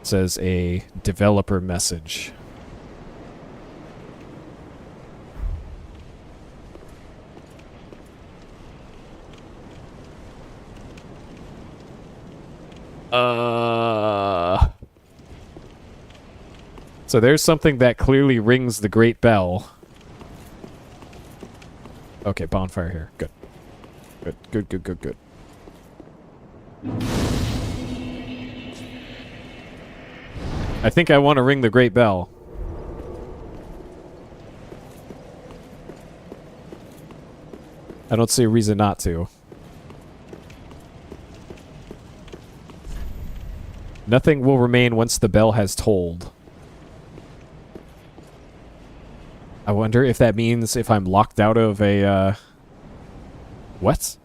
says a developer message. So there's something that clearly rings the great bell. Okay, bonfire here. Good. Good, good, good, good, good. I think I want to ring the great bell. I don't see a reason not to. Nothing will remain once the bell has tolled. I wonder if that means if I'm locked out of a, What?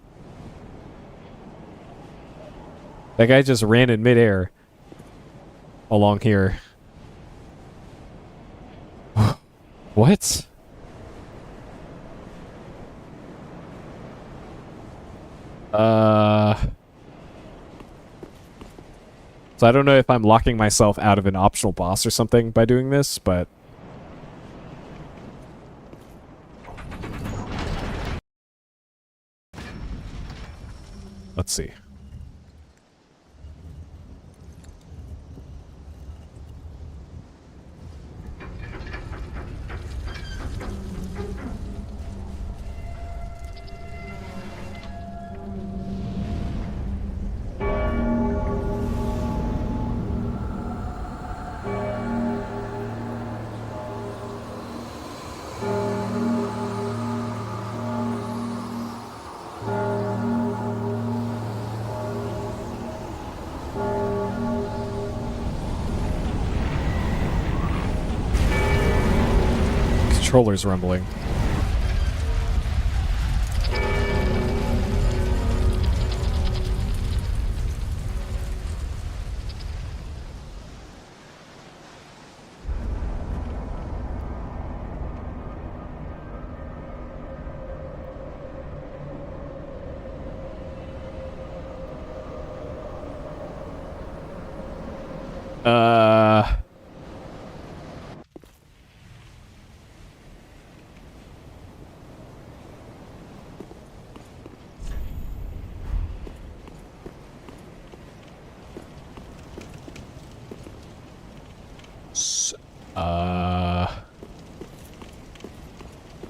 That guy just ran in midair along here. What? So I don't know if I'm locking myself out of an optional boss or something by doing this, but... Let's see. Controller's rumbling.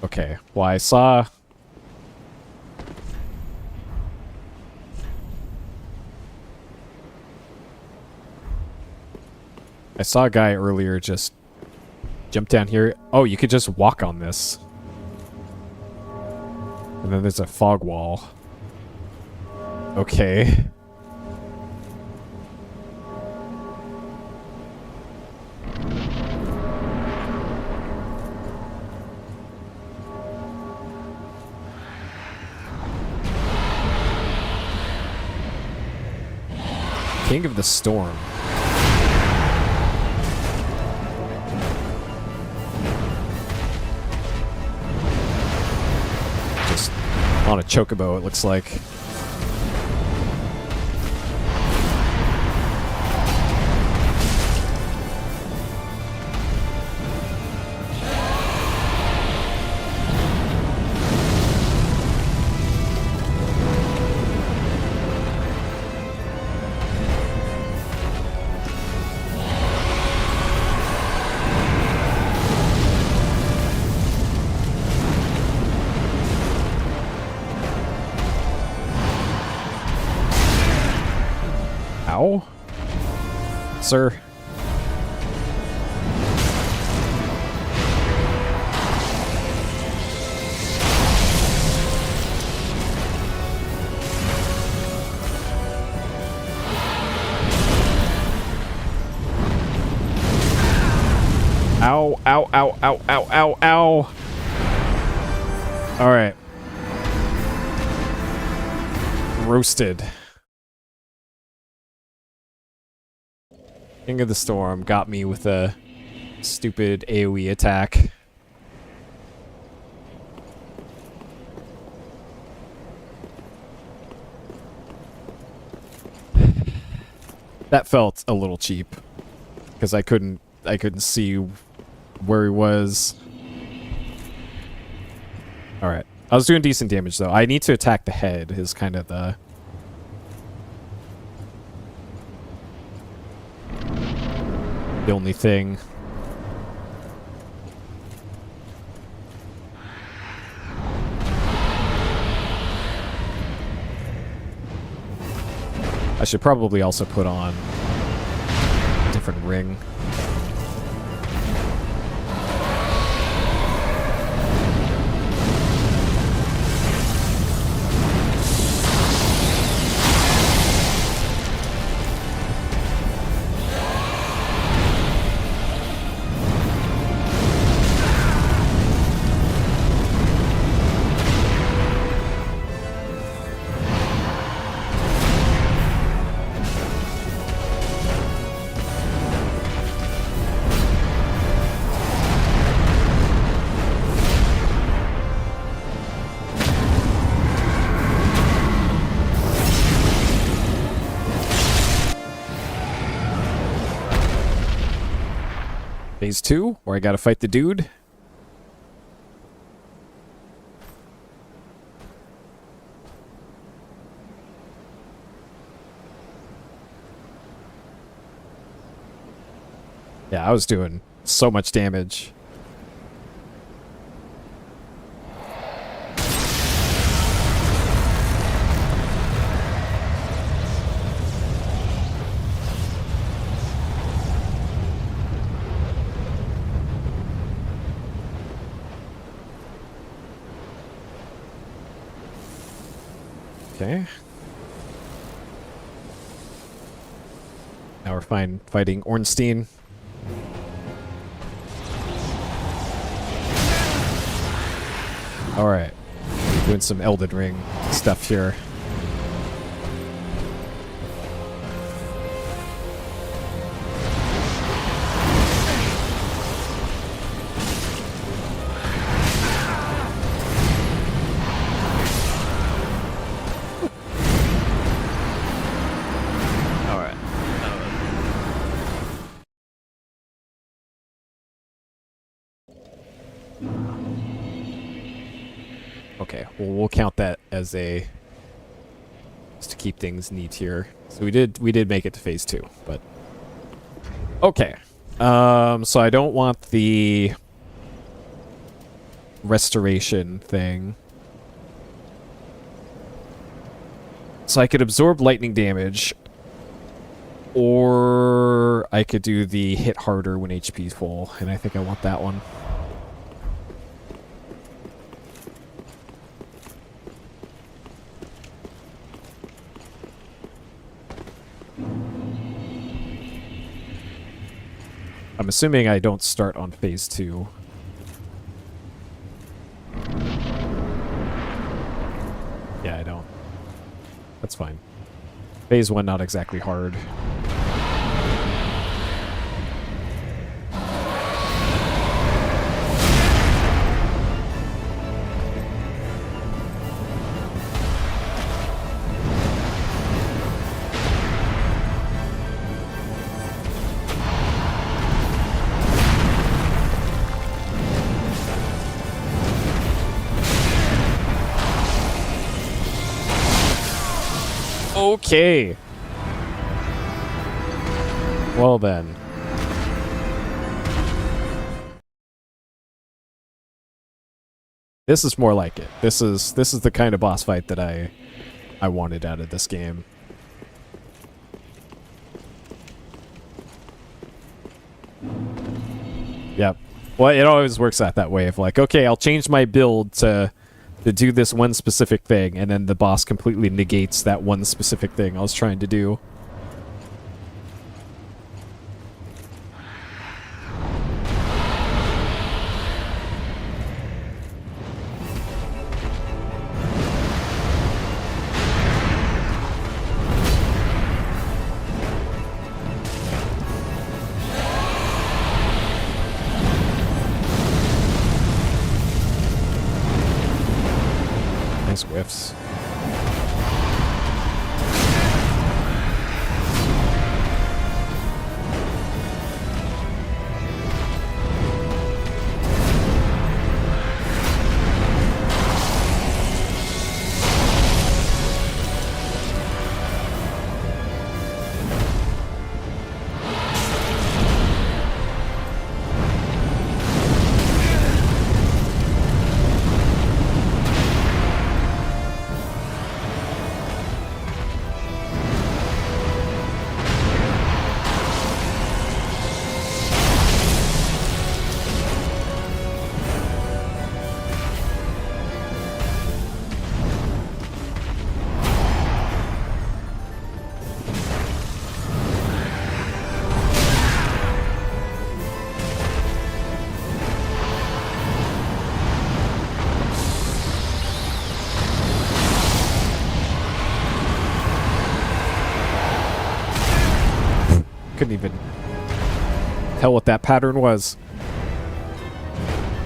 Okay. Well, I saw a guy earlier just jump down here. Oh, you could just walk on this. And then there's a fog wall. Okay. King of the Storm. Just on a chocobo, it looks like. Ow. Sir. Ow, ow, ow, ow, ow, ow, ow. All right. Roasted. King of the Storm got me with a stupid AoE attack. That felt a little cheap because I couldn't see where he was. All right. I was doing decent damage though. I need to attack the head is kind of the only thing. I should probably also put on a different ring. Phase 2, where I gotta fight the dude. Yeah, I was doing so much damage. Okay. Now we're fighting Ornstein. Alright. Doing some Elden Ring stuff here. Okay, well, we'll count that as a just to keep things neat here. So we did make it to phase 2, but okay. So I don't want the restoration thing. So I could absorb lightning damage, or I could do the hit harder when HP is full, and I think I want that one. I'm assuming I don't start on phase 2. Yeah, I don't. That's fine. Phase 1 not exactly hard. Okay. Well then. This is more like it. This is the kind of boss fight that I wanted out of this game. Yep. Well, it always works out that way of like, okay, I'll change my build to do this one specific thing, and then the boss completely negates that one specific thing I was trying to do. Whiffs. Couldn't even tell what that pattern was.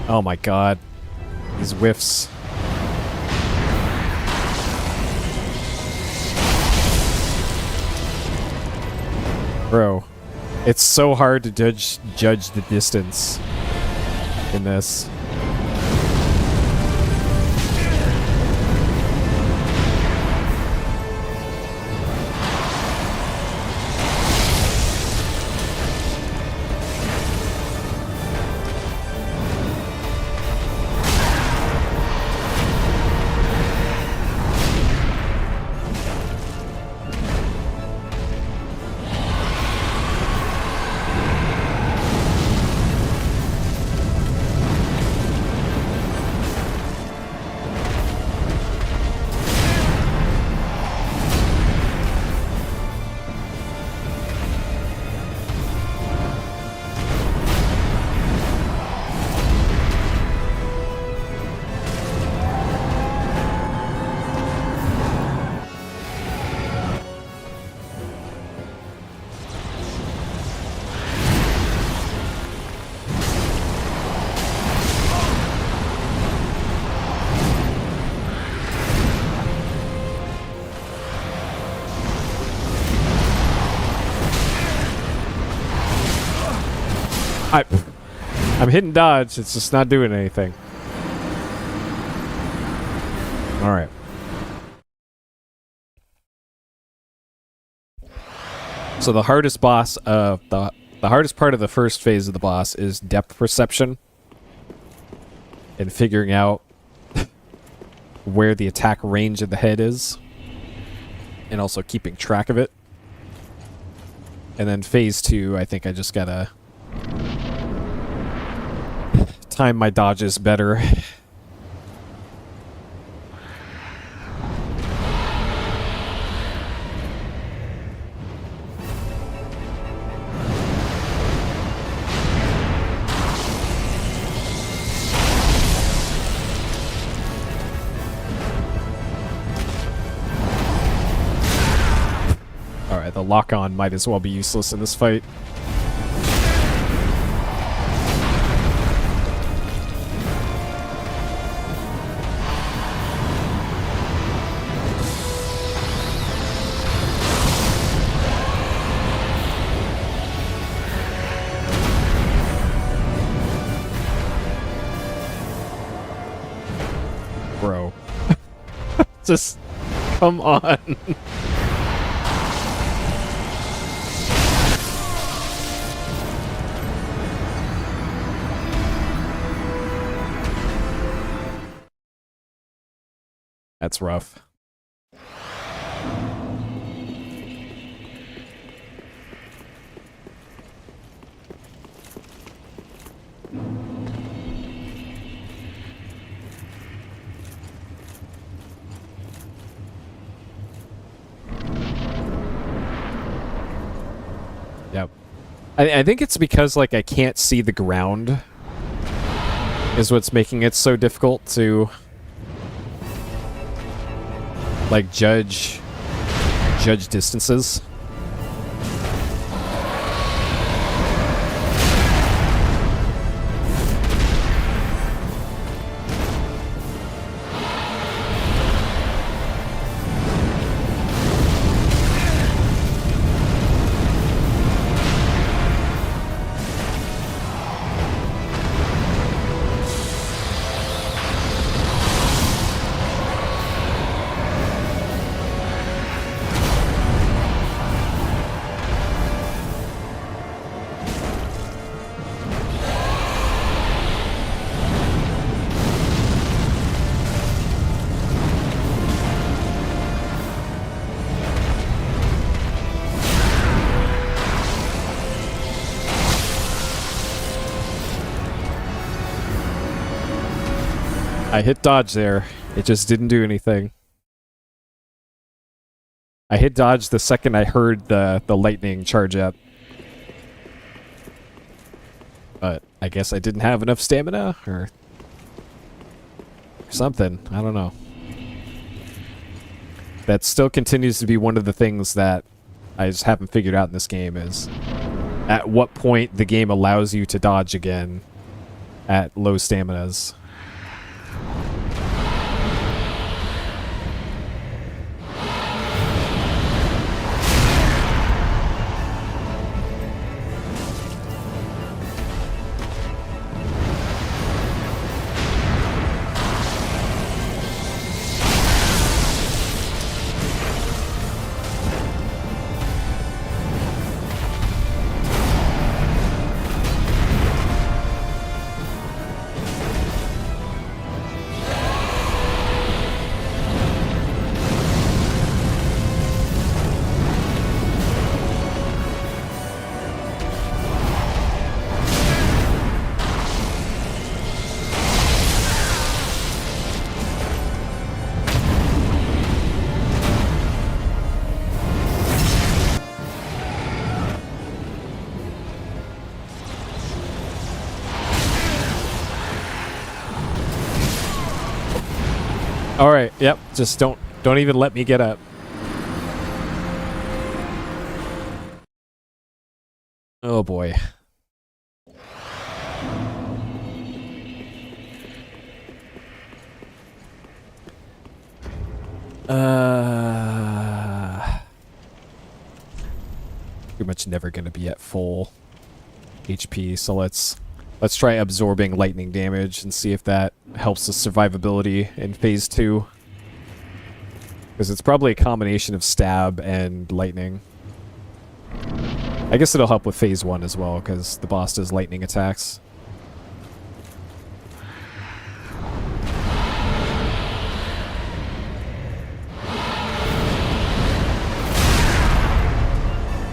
Oh my god. These whiffs. Bro. It's so hard to judge the distance in this. I'm hitting dodge, it's just not doing anything. Alright. So the hardest boss of the hardest part of the first phase of the boss is depth perception. And figuring out where the attack range of the head is. And also keeping track of it. And then phase 2, I think I just gotta time my dodges better. Alright, the lock-on might as well be useless in this fight. Bro. Just come on. That's rough. Yep. I think it's because, like, I can't see the ground is what's making it so difficult to, like, judge distances. I hit dodge there. It just didn't do anything. I hit dodge the second I heard the lightning charge up. But I guess I didn't have enough stamina or something. I don't know. That still continues to be one of the things that I just haven't figured out in this game is at what point the game allows you to dodge again at low staminas. All right. Yep. Just don't even let me get up. Oh boy. Pretty much never gonna be at full HP, so let's try absorbing lightning damage and see if that helps the survivability in phase 2. Because it's probably a combination of stab and lightning. I guess it'll help with phase 1 as well, because the boss does lightning attacks.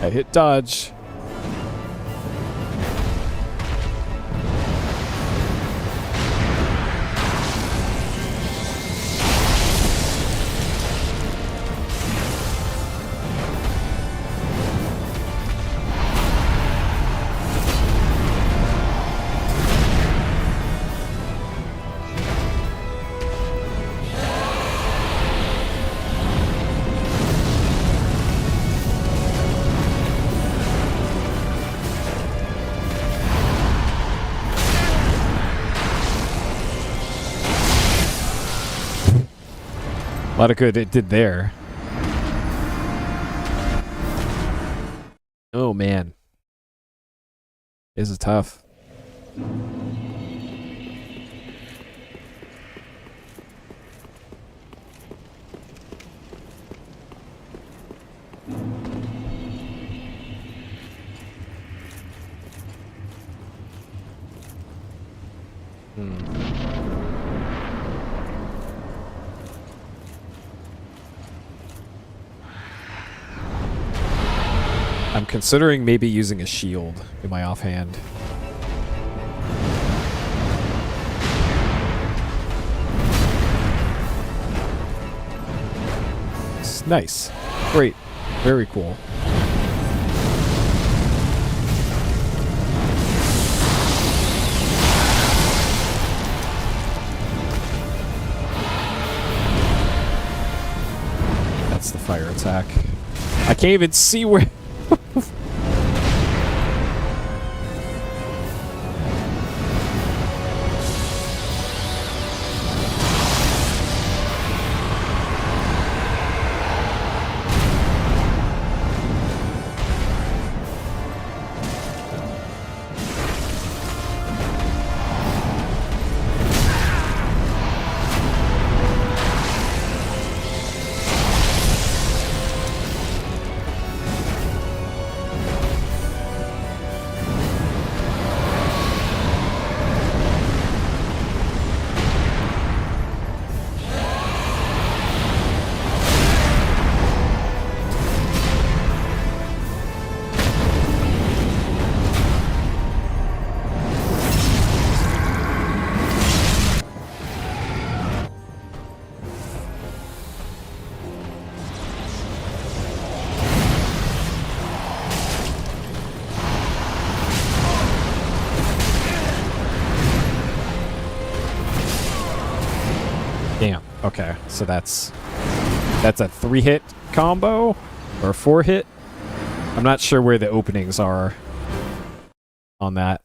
I hit dodge. A lot of good it did there. Oh man. This is tough. I'm considering maybe using a shield in my offhand. It's nice. Great. Very cool. That's the fire attack. I can't even see where... Damn. Okay, so that's a 3-hit combo or a 4-hit. I'm not sure where the openings are on that.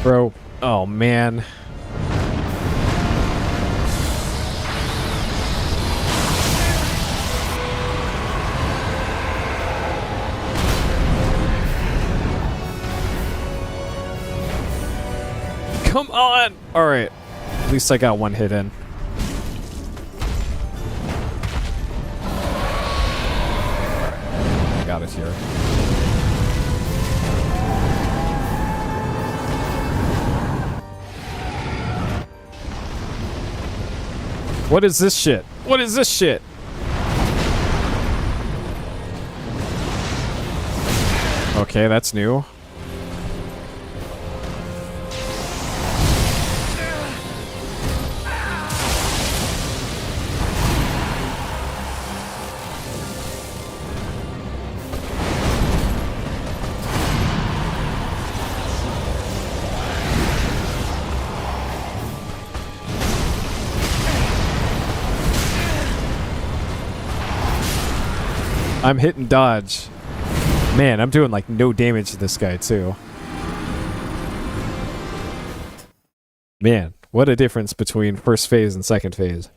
Bro, oh man. Come on! Alright. At least I got one hit in. I got it here. What is this shit? What is this shit? Okay, that's new. I'm hitting dodge. Man, I'm doing like no damage to this guy too. Man, what a difference between first phase and second phase.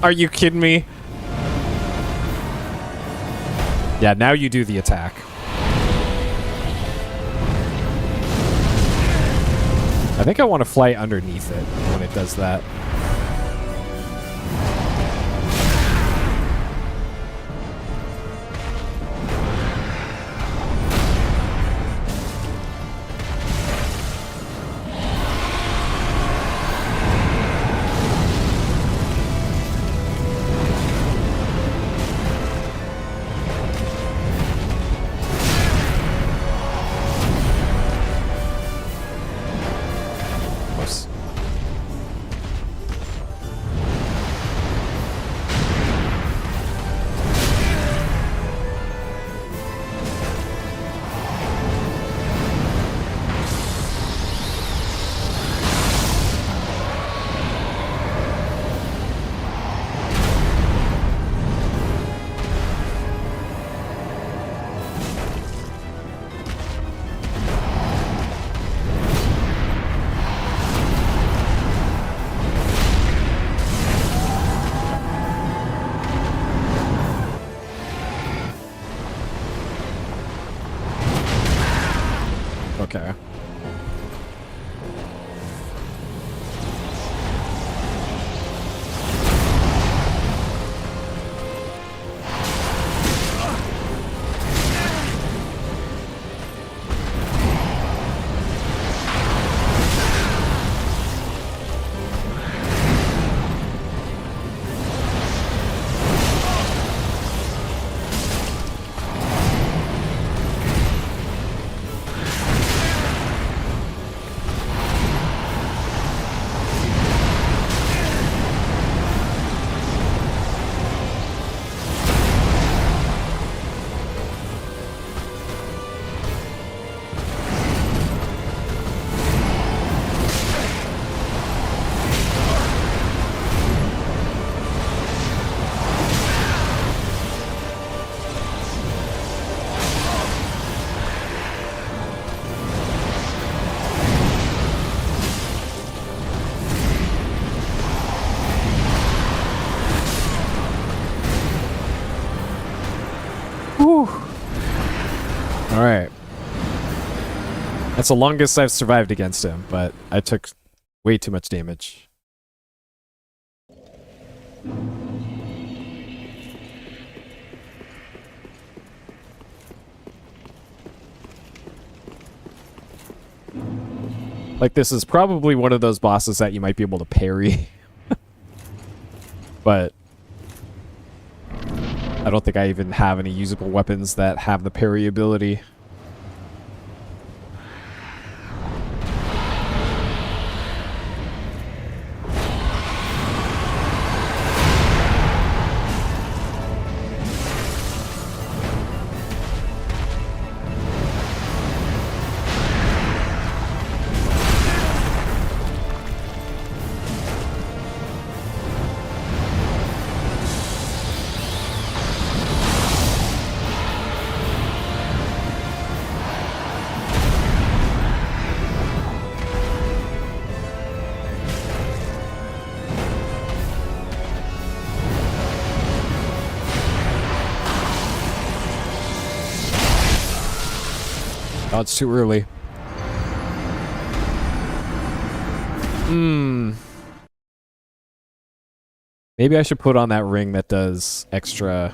Are you kidding me? Yeah, now you do the attack. I think I want to fly underneath it when it does that. Okay. Whew. All right. That's the longest I've survived against him, but I took way too much damage. Like, this is probably one of those bosses that you might be able to parry. But I don't think I even have any usable weapons that have the parry ability. Oh, it's too early. Maybe I should put on that ring that does extra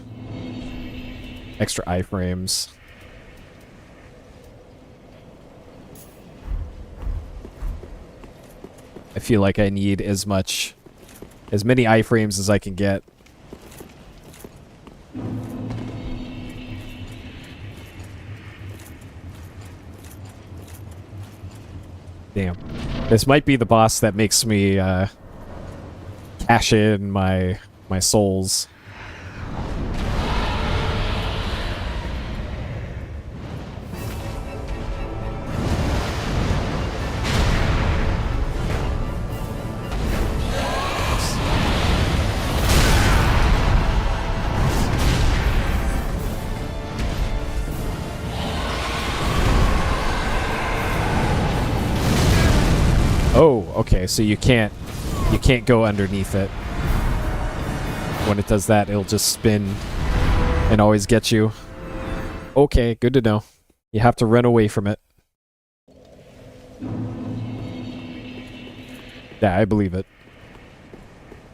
iframes. I feel like I need as many iframes as I can get. Damn. This might be the boss that makes me cash in my souls. Oh, okay, so you can't go underneath it. When it does that, it'll just spin and always get you. Okay, good to know. You have to run away from it. Yeah, I believe it.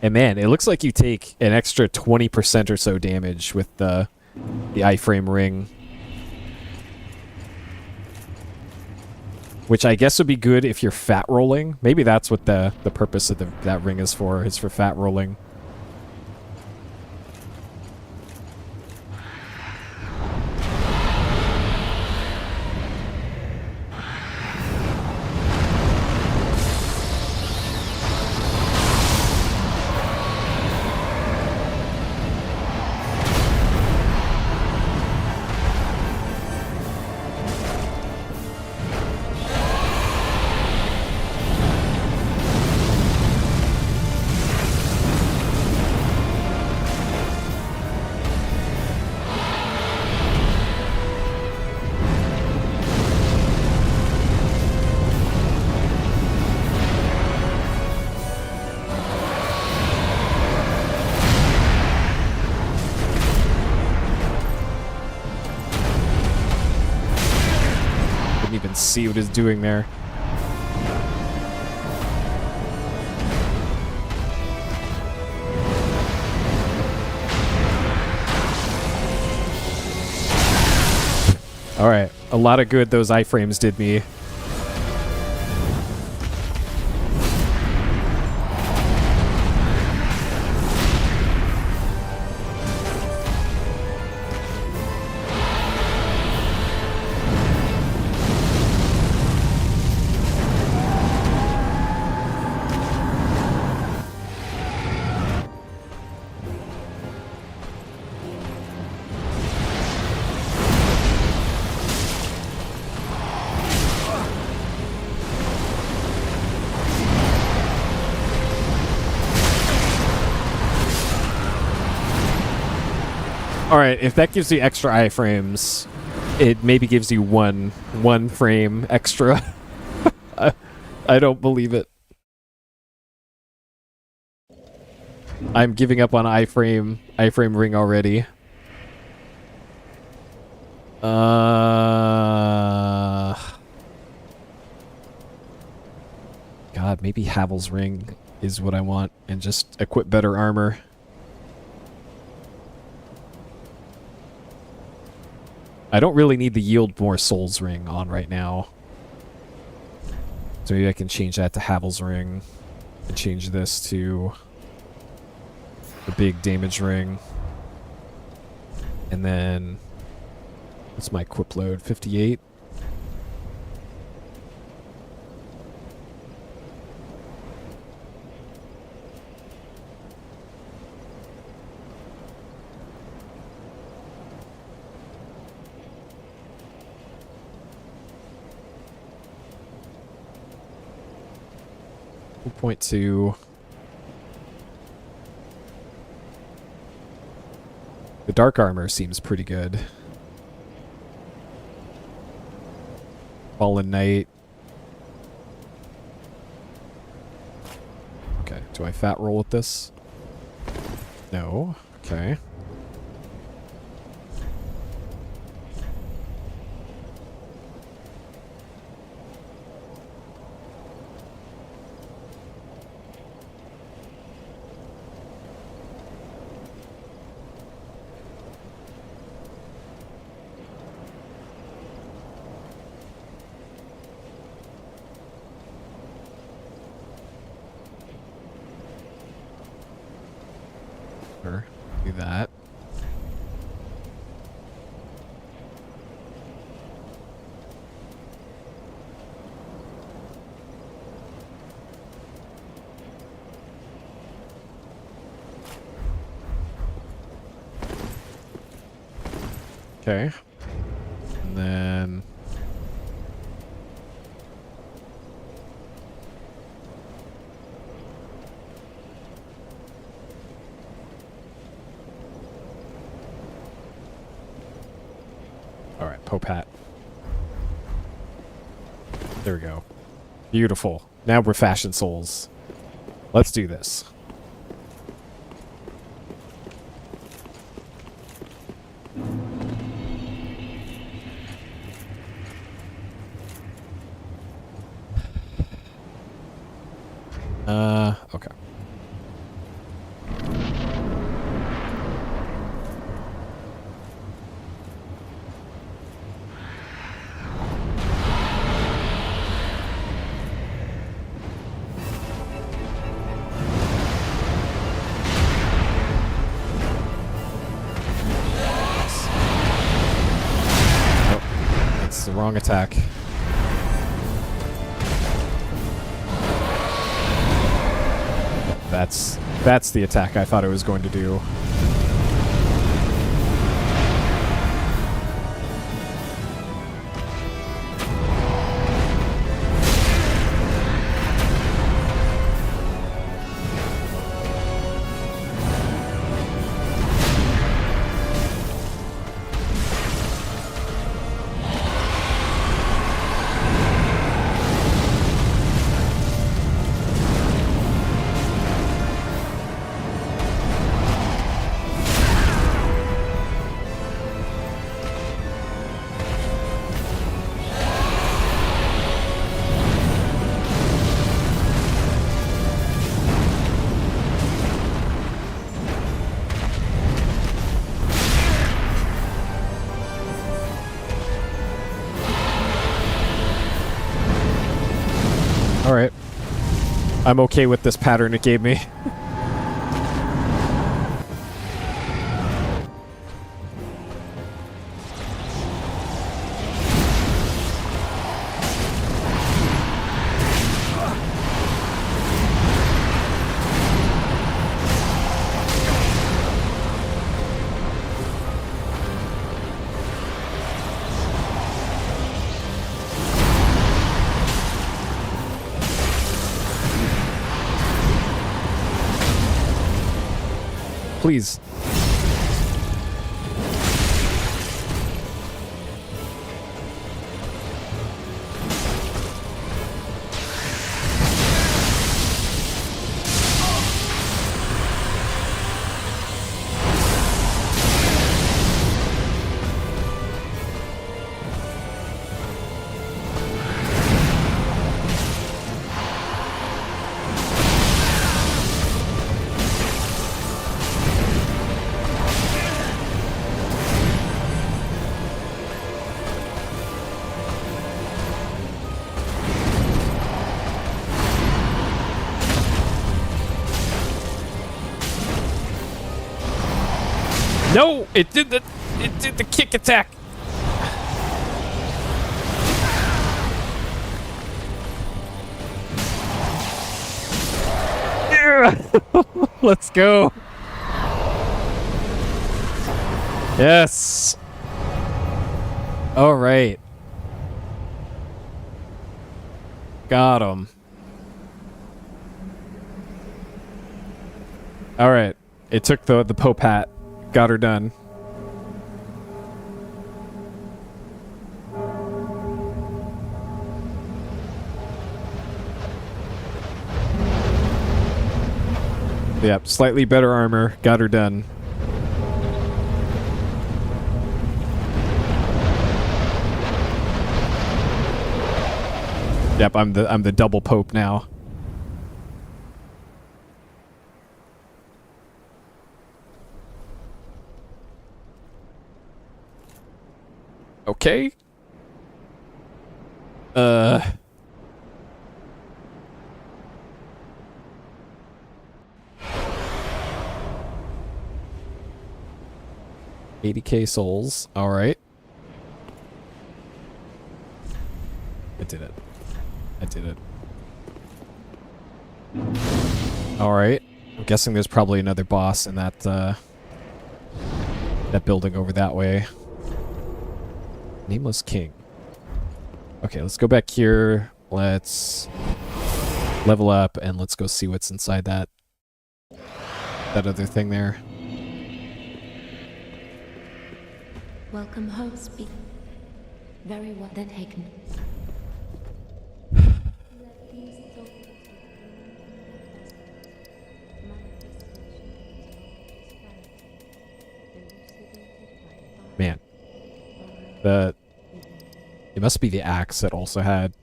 And man, it looks like you take an extra 20% or so damage with the iframe ring. Which I guess would be good if you're fat rolling. Maybe that's what the purpose of that ring is for. It's for fat rolling. See what it's doing there. All right, a lot of good those iframes did me. Alright, if that gives you extra iframes, it maybe gives you one frame extra. I don't believe it. I'm giving up on iframe ring already. God, maybe Havel's ring is what I want, and just equip better armor. I don't really need the yield more souls ring on right now. So maybe I can change that to Havel's Ring. And change this to the big damage ring. And then, what's my equip load? 58? Point two. The dark armor seems pretty good. Fallen Knight. Okay, do I fat roll with this? No. Okay. Do that. Okay. And then all right, Pope hat. There we go. Beautiful. Now we're fashion souls. Let's do this. Okay. That's the wrong attack. That's the attack I thought it was going to do. Alright. I'm okay with this pattern it gave me. Please. No, it did the kick attack. Yeah. Let's go. Yes. All right. Got him. All right. It took the Pope hat. Got her done. Yep, slightly better armor. Got her done. Yep, I'm the double Pope now. Okay. 80k souls. All right. I did it. I did it. All right. I'm guessing there's probably another boss in that that building over that way. Nameless King. Okay, let's go back here. Let's level up and let's go see what's inside that other thing there. Welcome home, speak. Very well then taken. Man. It must be the axe that also had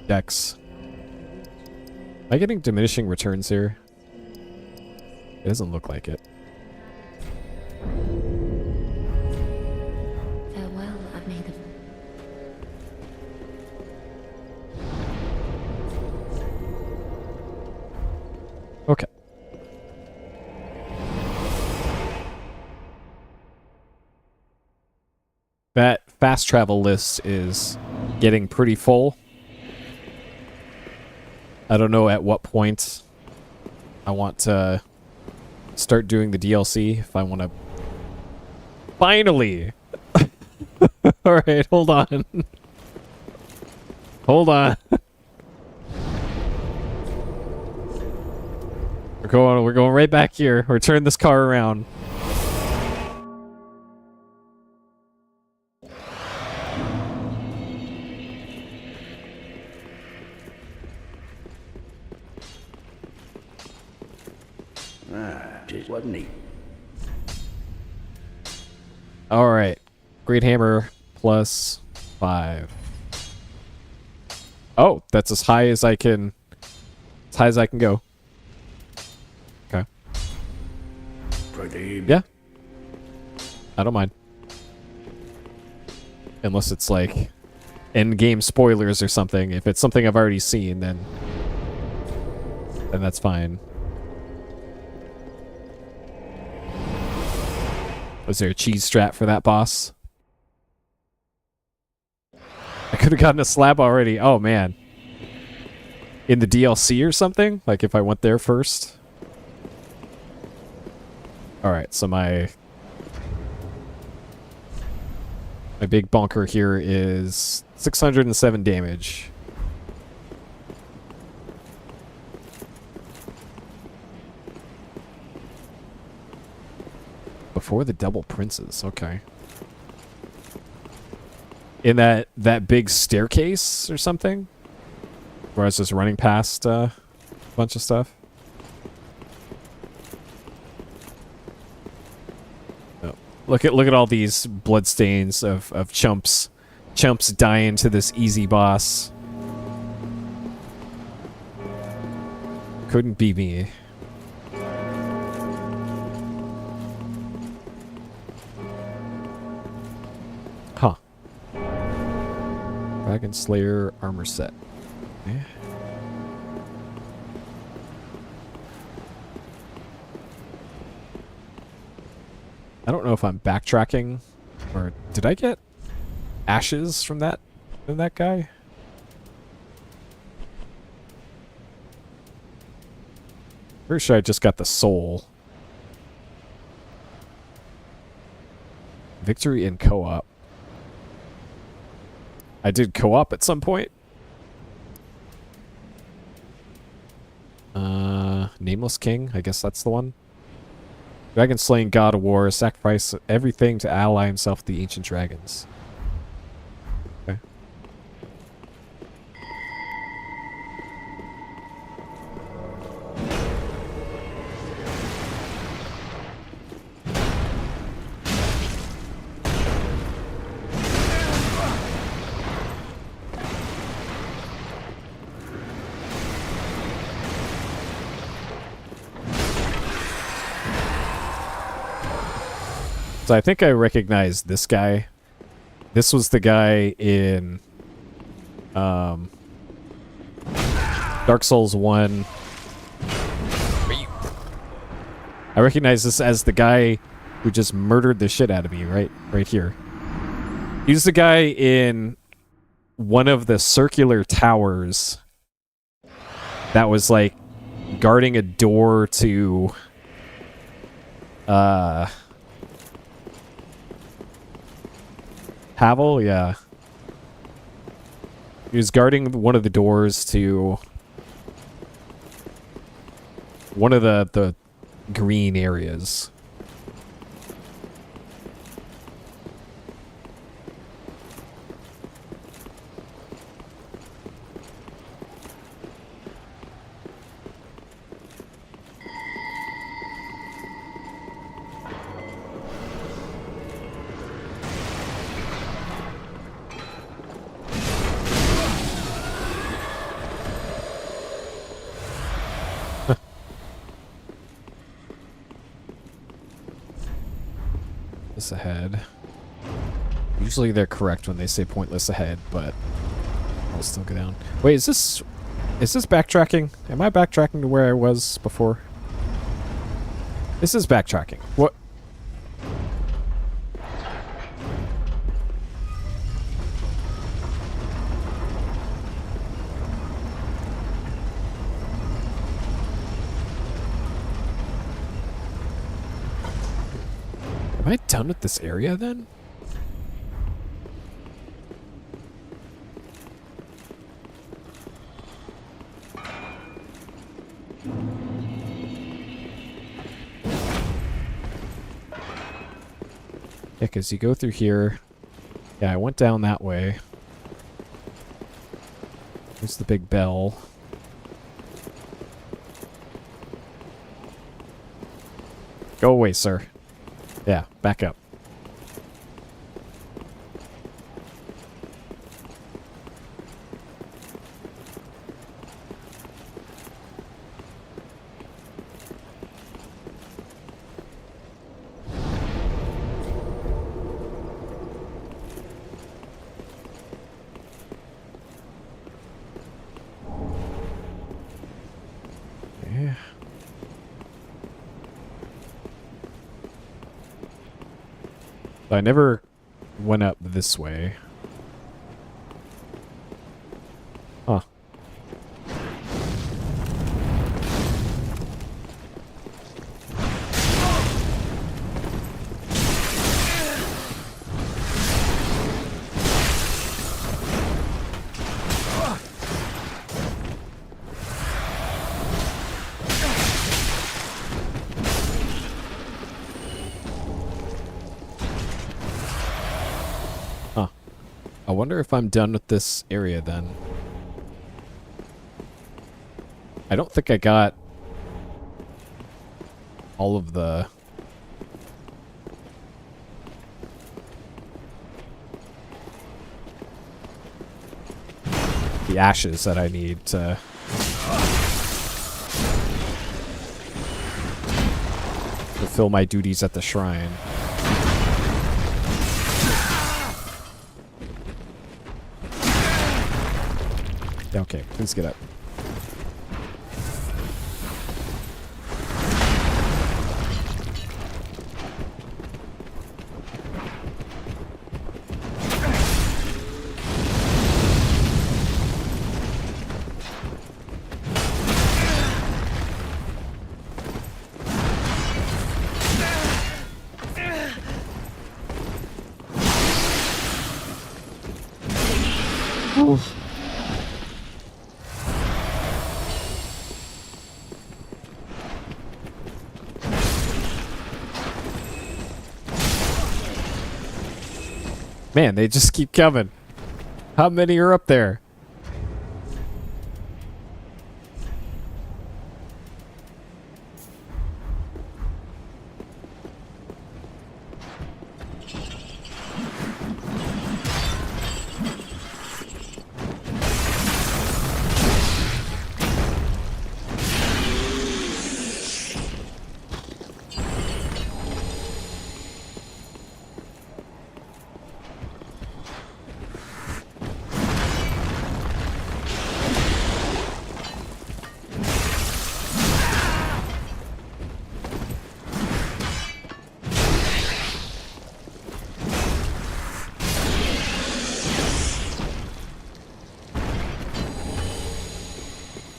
dex. Am I getting diminishing returns here? It doesn't look like it. Farewell, I've made of. Okay. That fast travel list is getting pretty full. I don't know at what point I want to start doing the DLC, if I want to... Finally! Alright, hold on. Hold on. We're going right back here. We're turning this car around. Just wasn't he? Alright. Great Hammer plus 5. Oh, that's as high as I can... As high as I can go. Okay. Pretty. Yeah. I don't mind. Unless it's like end-game spoilers or something. If it's something I've already seen, then that's fine. Was there a cheese strat for that boss? I could have gotten a slab already. Oh, man. In the DLC or something? Like if I went there first? Alright, so my big bonker here is 607 damage. Before the double princes, okay. In that big staircase or something? Where I was just running past a bunch of stuff? Oh. Look at all these bloodstains of chumps dying to this easy boss. Couldn't be me. Huh. Dragon Slayer armor set. Yeah. I don't know if I'm backtracking, or did I get ashes from that guy? Pretty sure I just got the soul. Victory in co-op. I did co-op at some point. Nameless King, I guess that's the one. Dragon slaying god of war, sacrifice everything to ally himself with the ancient dragons. Okay. So I think I recognize this guy. This was the guy in Dark Souls 1. I recognize this as the guy who just murdered the shit out of me right here. He's the guy in one of the circular towers that was like guarding a door to Havel, yeah. He was guarding one of the doors to one of the green areas. Ahead. Usually they're correct when they say pointless ahead, but I'll still go down. Wait, is this backtracking? Am I backtracking to where I was before? This is backtracking. What? Am I done with this area then? Yeah, because you go through here. Yeah, I went down that way. There's the big bell. Go away, sir. Yeah, back up. Yeah. I never went up this way. Huh. I wonder if I'm done with this area then. I don't think I got all of the ashes that I need to fulfill my duties at the shrine. Okay, please get up. Man, they just keep coming. How many are up there?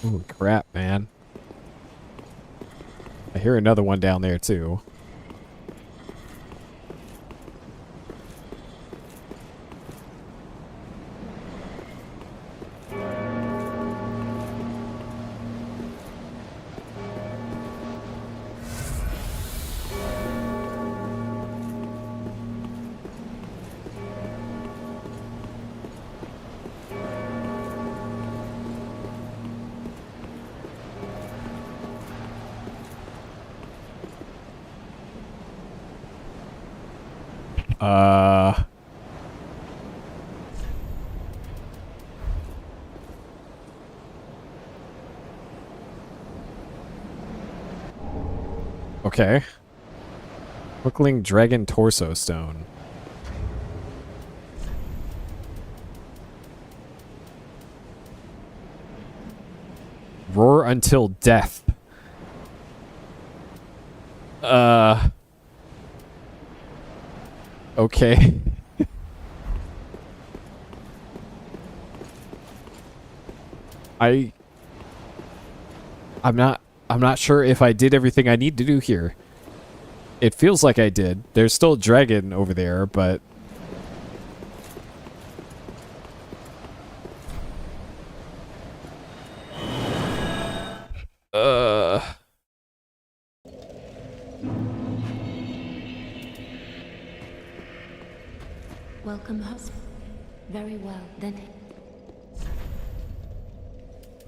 Ooh, crap, man. I hear another one down there, too. Okay. Quickling Dragon Torso Stone. Roar until death. Okay. I'm not sure if I did everything I need to do here. It feels like I did. There's still a dragon over there, but Welcome, husband. Very well, then.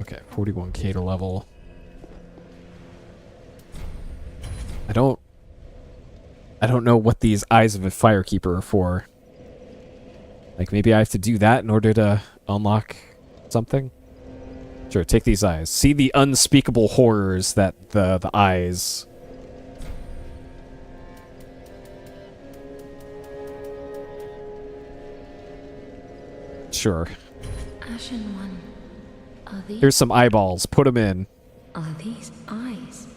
okay, 41k to level. I don't know what these Eyes of a Firekeeper are for. Like, maybe I have to do that in order to unlock something? Sure, take these eyes. See the unspeakable horrors that the eyes... Sure. Ashen One, are these... Here's some eyeballs. Put them in. Are these eyes?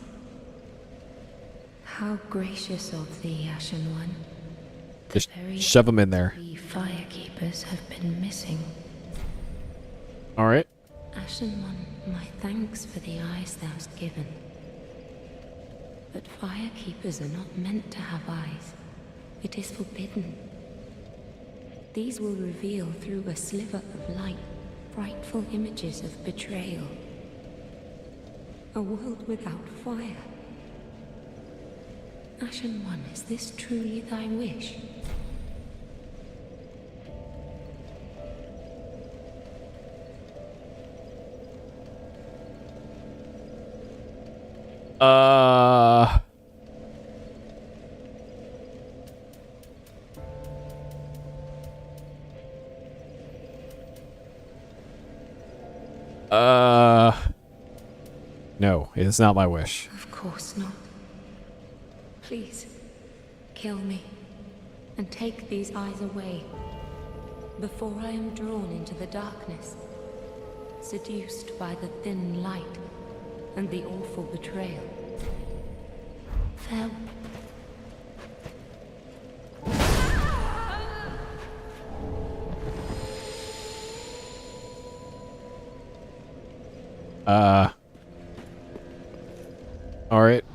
How gracious of thee, Ashen One. The Just very shove them in there. three firekeepers have been missing. Alright. Ashen One, my thanks for the eyes thou hast given. But firekeepers are not meant to have eyes. It is forbidden. These will reveal through a sliver of light frightful images of betrayal. A world without fire. Ashen One, is this truly thy wish? No, it is not my wish. Of course not. Please, kill me, and take these eyes away, before I am drawn into the darkness, seduced by the thin light and the awful betrayal. Farewell. Alright.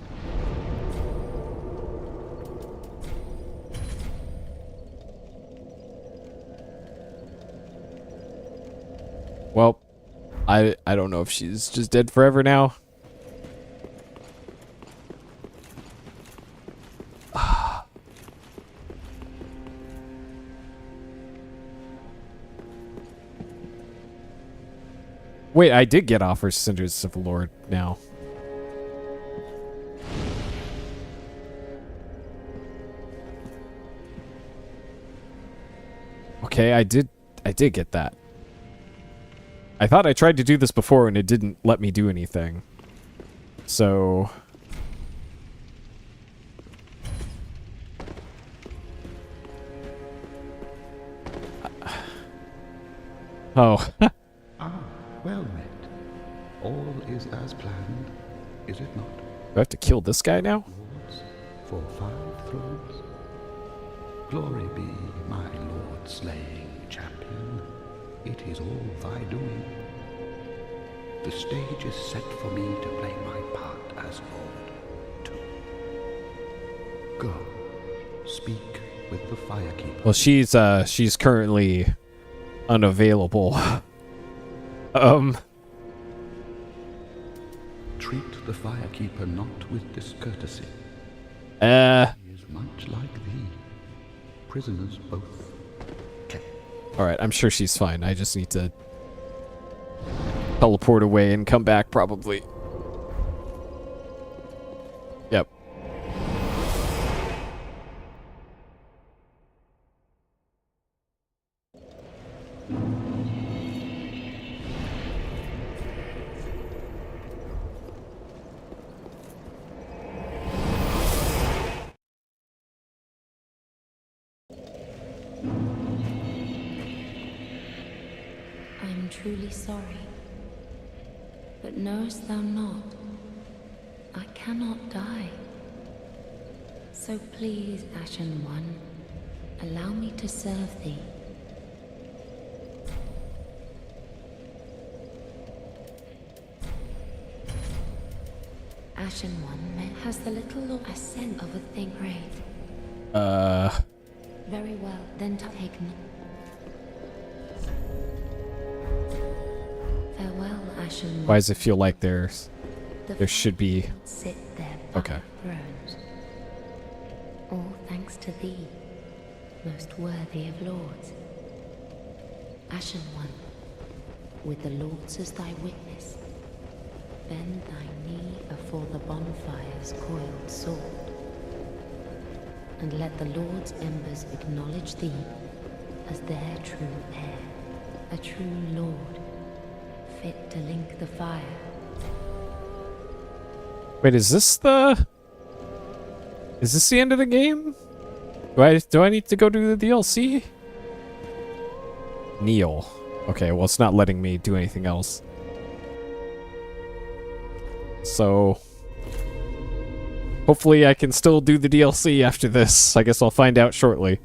Well, I don't know if she's just dead forever now. Wait, I did get offers Cinders of the Lord now. Okay, I did get that. I thought I tried to do this before and it didn't let me do anything. So... Oh. Ah, well met. All is as planned, is it not? Do I have to kill this guy now? Lords, for 5 thrones. Glory be, my lord slaying champion. It is all thy doing. The stage is set for me to play my part as lord, too. Go, speak with the firekeeper. Well, she's currently unavailable. Treat the firekeeper not with discourtesy. He is much like thee. Prisoners both. Alright, I'm sure she's fine. I just need to teleport away and come back, probably. Yep. I'm truly sorry. But knowest thou not, I cannot die. So please, Ashen One, allow me to serve thee. Ashen One has the little ascent of a thing great. Very well, then take no. Farewell, Ashen One. Why does it feel like there should be... Sit there Okay. thrones. All thanks to thee, most worthy of lords. Ashen One, with the lords as thy witness, bend thy knee before the bonfire's coiled sword, and let the lord's embers acknowledge thee as their true heir, a true lord, fit to link the fire. Wait, is this the end of the game? Do I need to go do the DLC? Kneel. Okay, well, it's not letting me do anything else. So hopefully I can still do the DLC after this. I guess I'll find out shortly.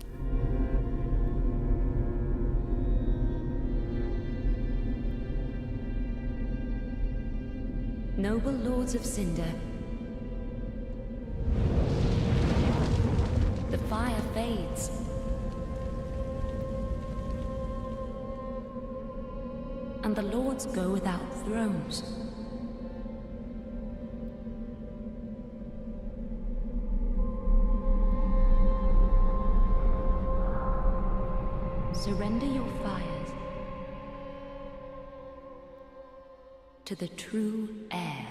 Noble lords of Cinder, the fire fades. And the lords go without thrones. Surrender your fires to the true heir.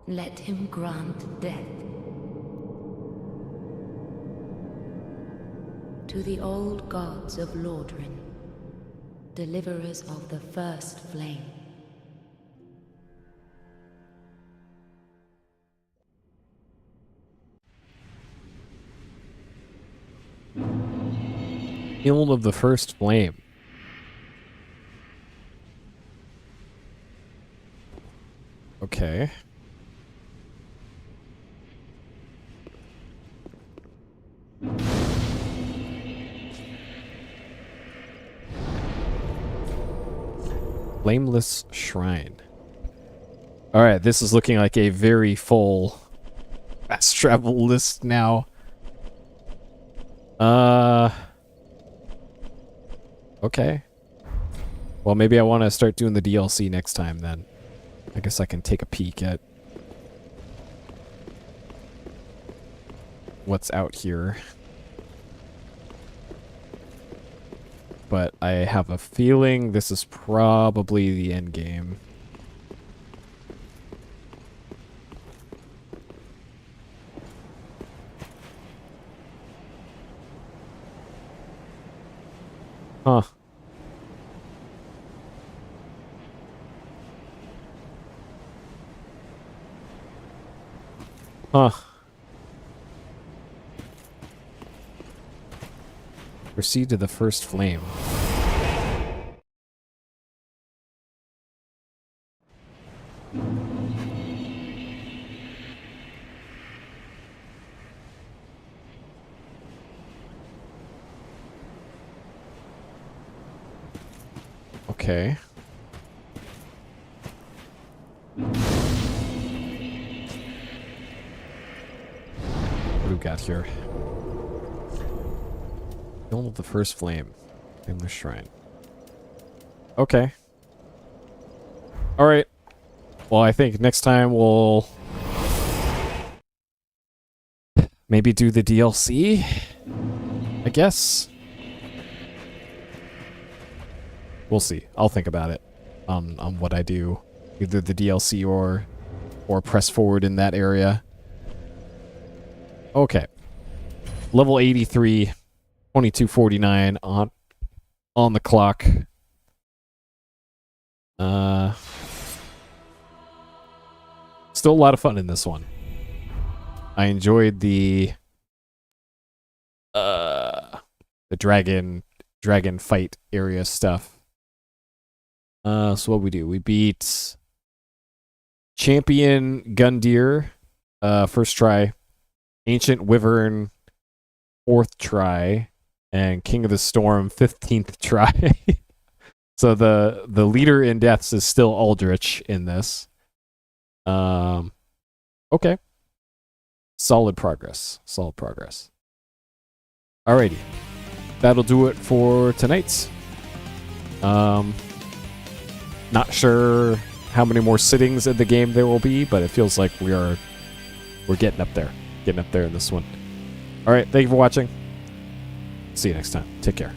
Let him grant death to the old gods of Lordran, deliverers of the first flame. Kiln of the First Flame. Okay. Flameless Shrine. Alright, this is looking like a very full fast travel list now. Okay. Well, maybe I want to start doing the DLC next time then. I guess I can take a peek at what's out here. But I have a feeling this is probably the end game. Huh. Huh. Proceed to the first flame. Okay. What do we got here? Kiln of the First Flame. In the Shrine. Okay. Alright. Well, I think next time we'll maybe do the DLC? I guess. We'll see. I'll think about it on what I do. Either the DLC or press forward in that area. Okay. Level 83, 2249 on the clock. Still a lot of fun in this one. I enjoyed the dragon fight area stuff. So what we do? We beat Champion Gundyr, first try, Ancient Wyvern, 4th try, and King of the Storm, 15th try. So the leader in deaths is still Aldrich in this. Okay. Solid progress. Solid progress. Alrighty. That'll do it for tonight's. Not sure how many more sittings in the game there will be, but it feels like we're getting up there. Getting up there in this one. Alright, thank you for watching. See you next time. Take care.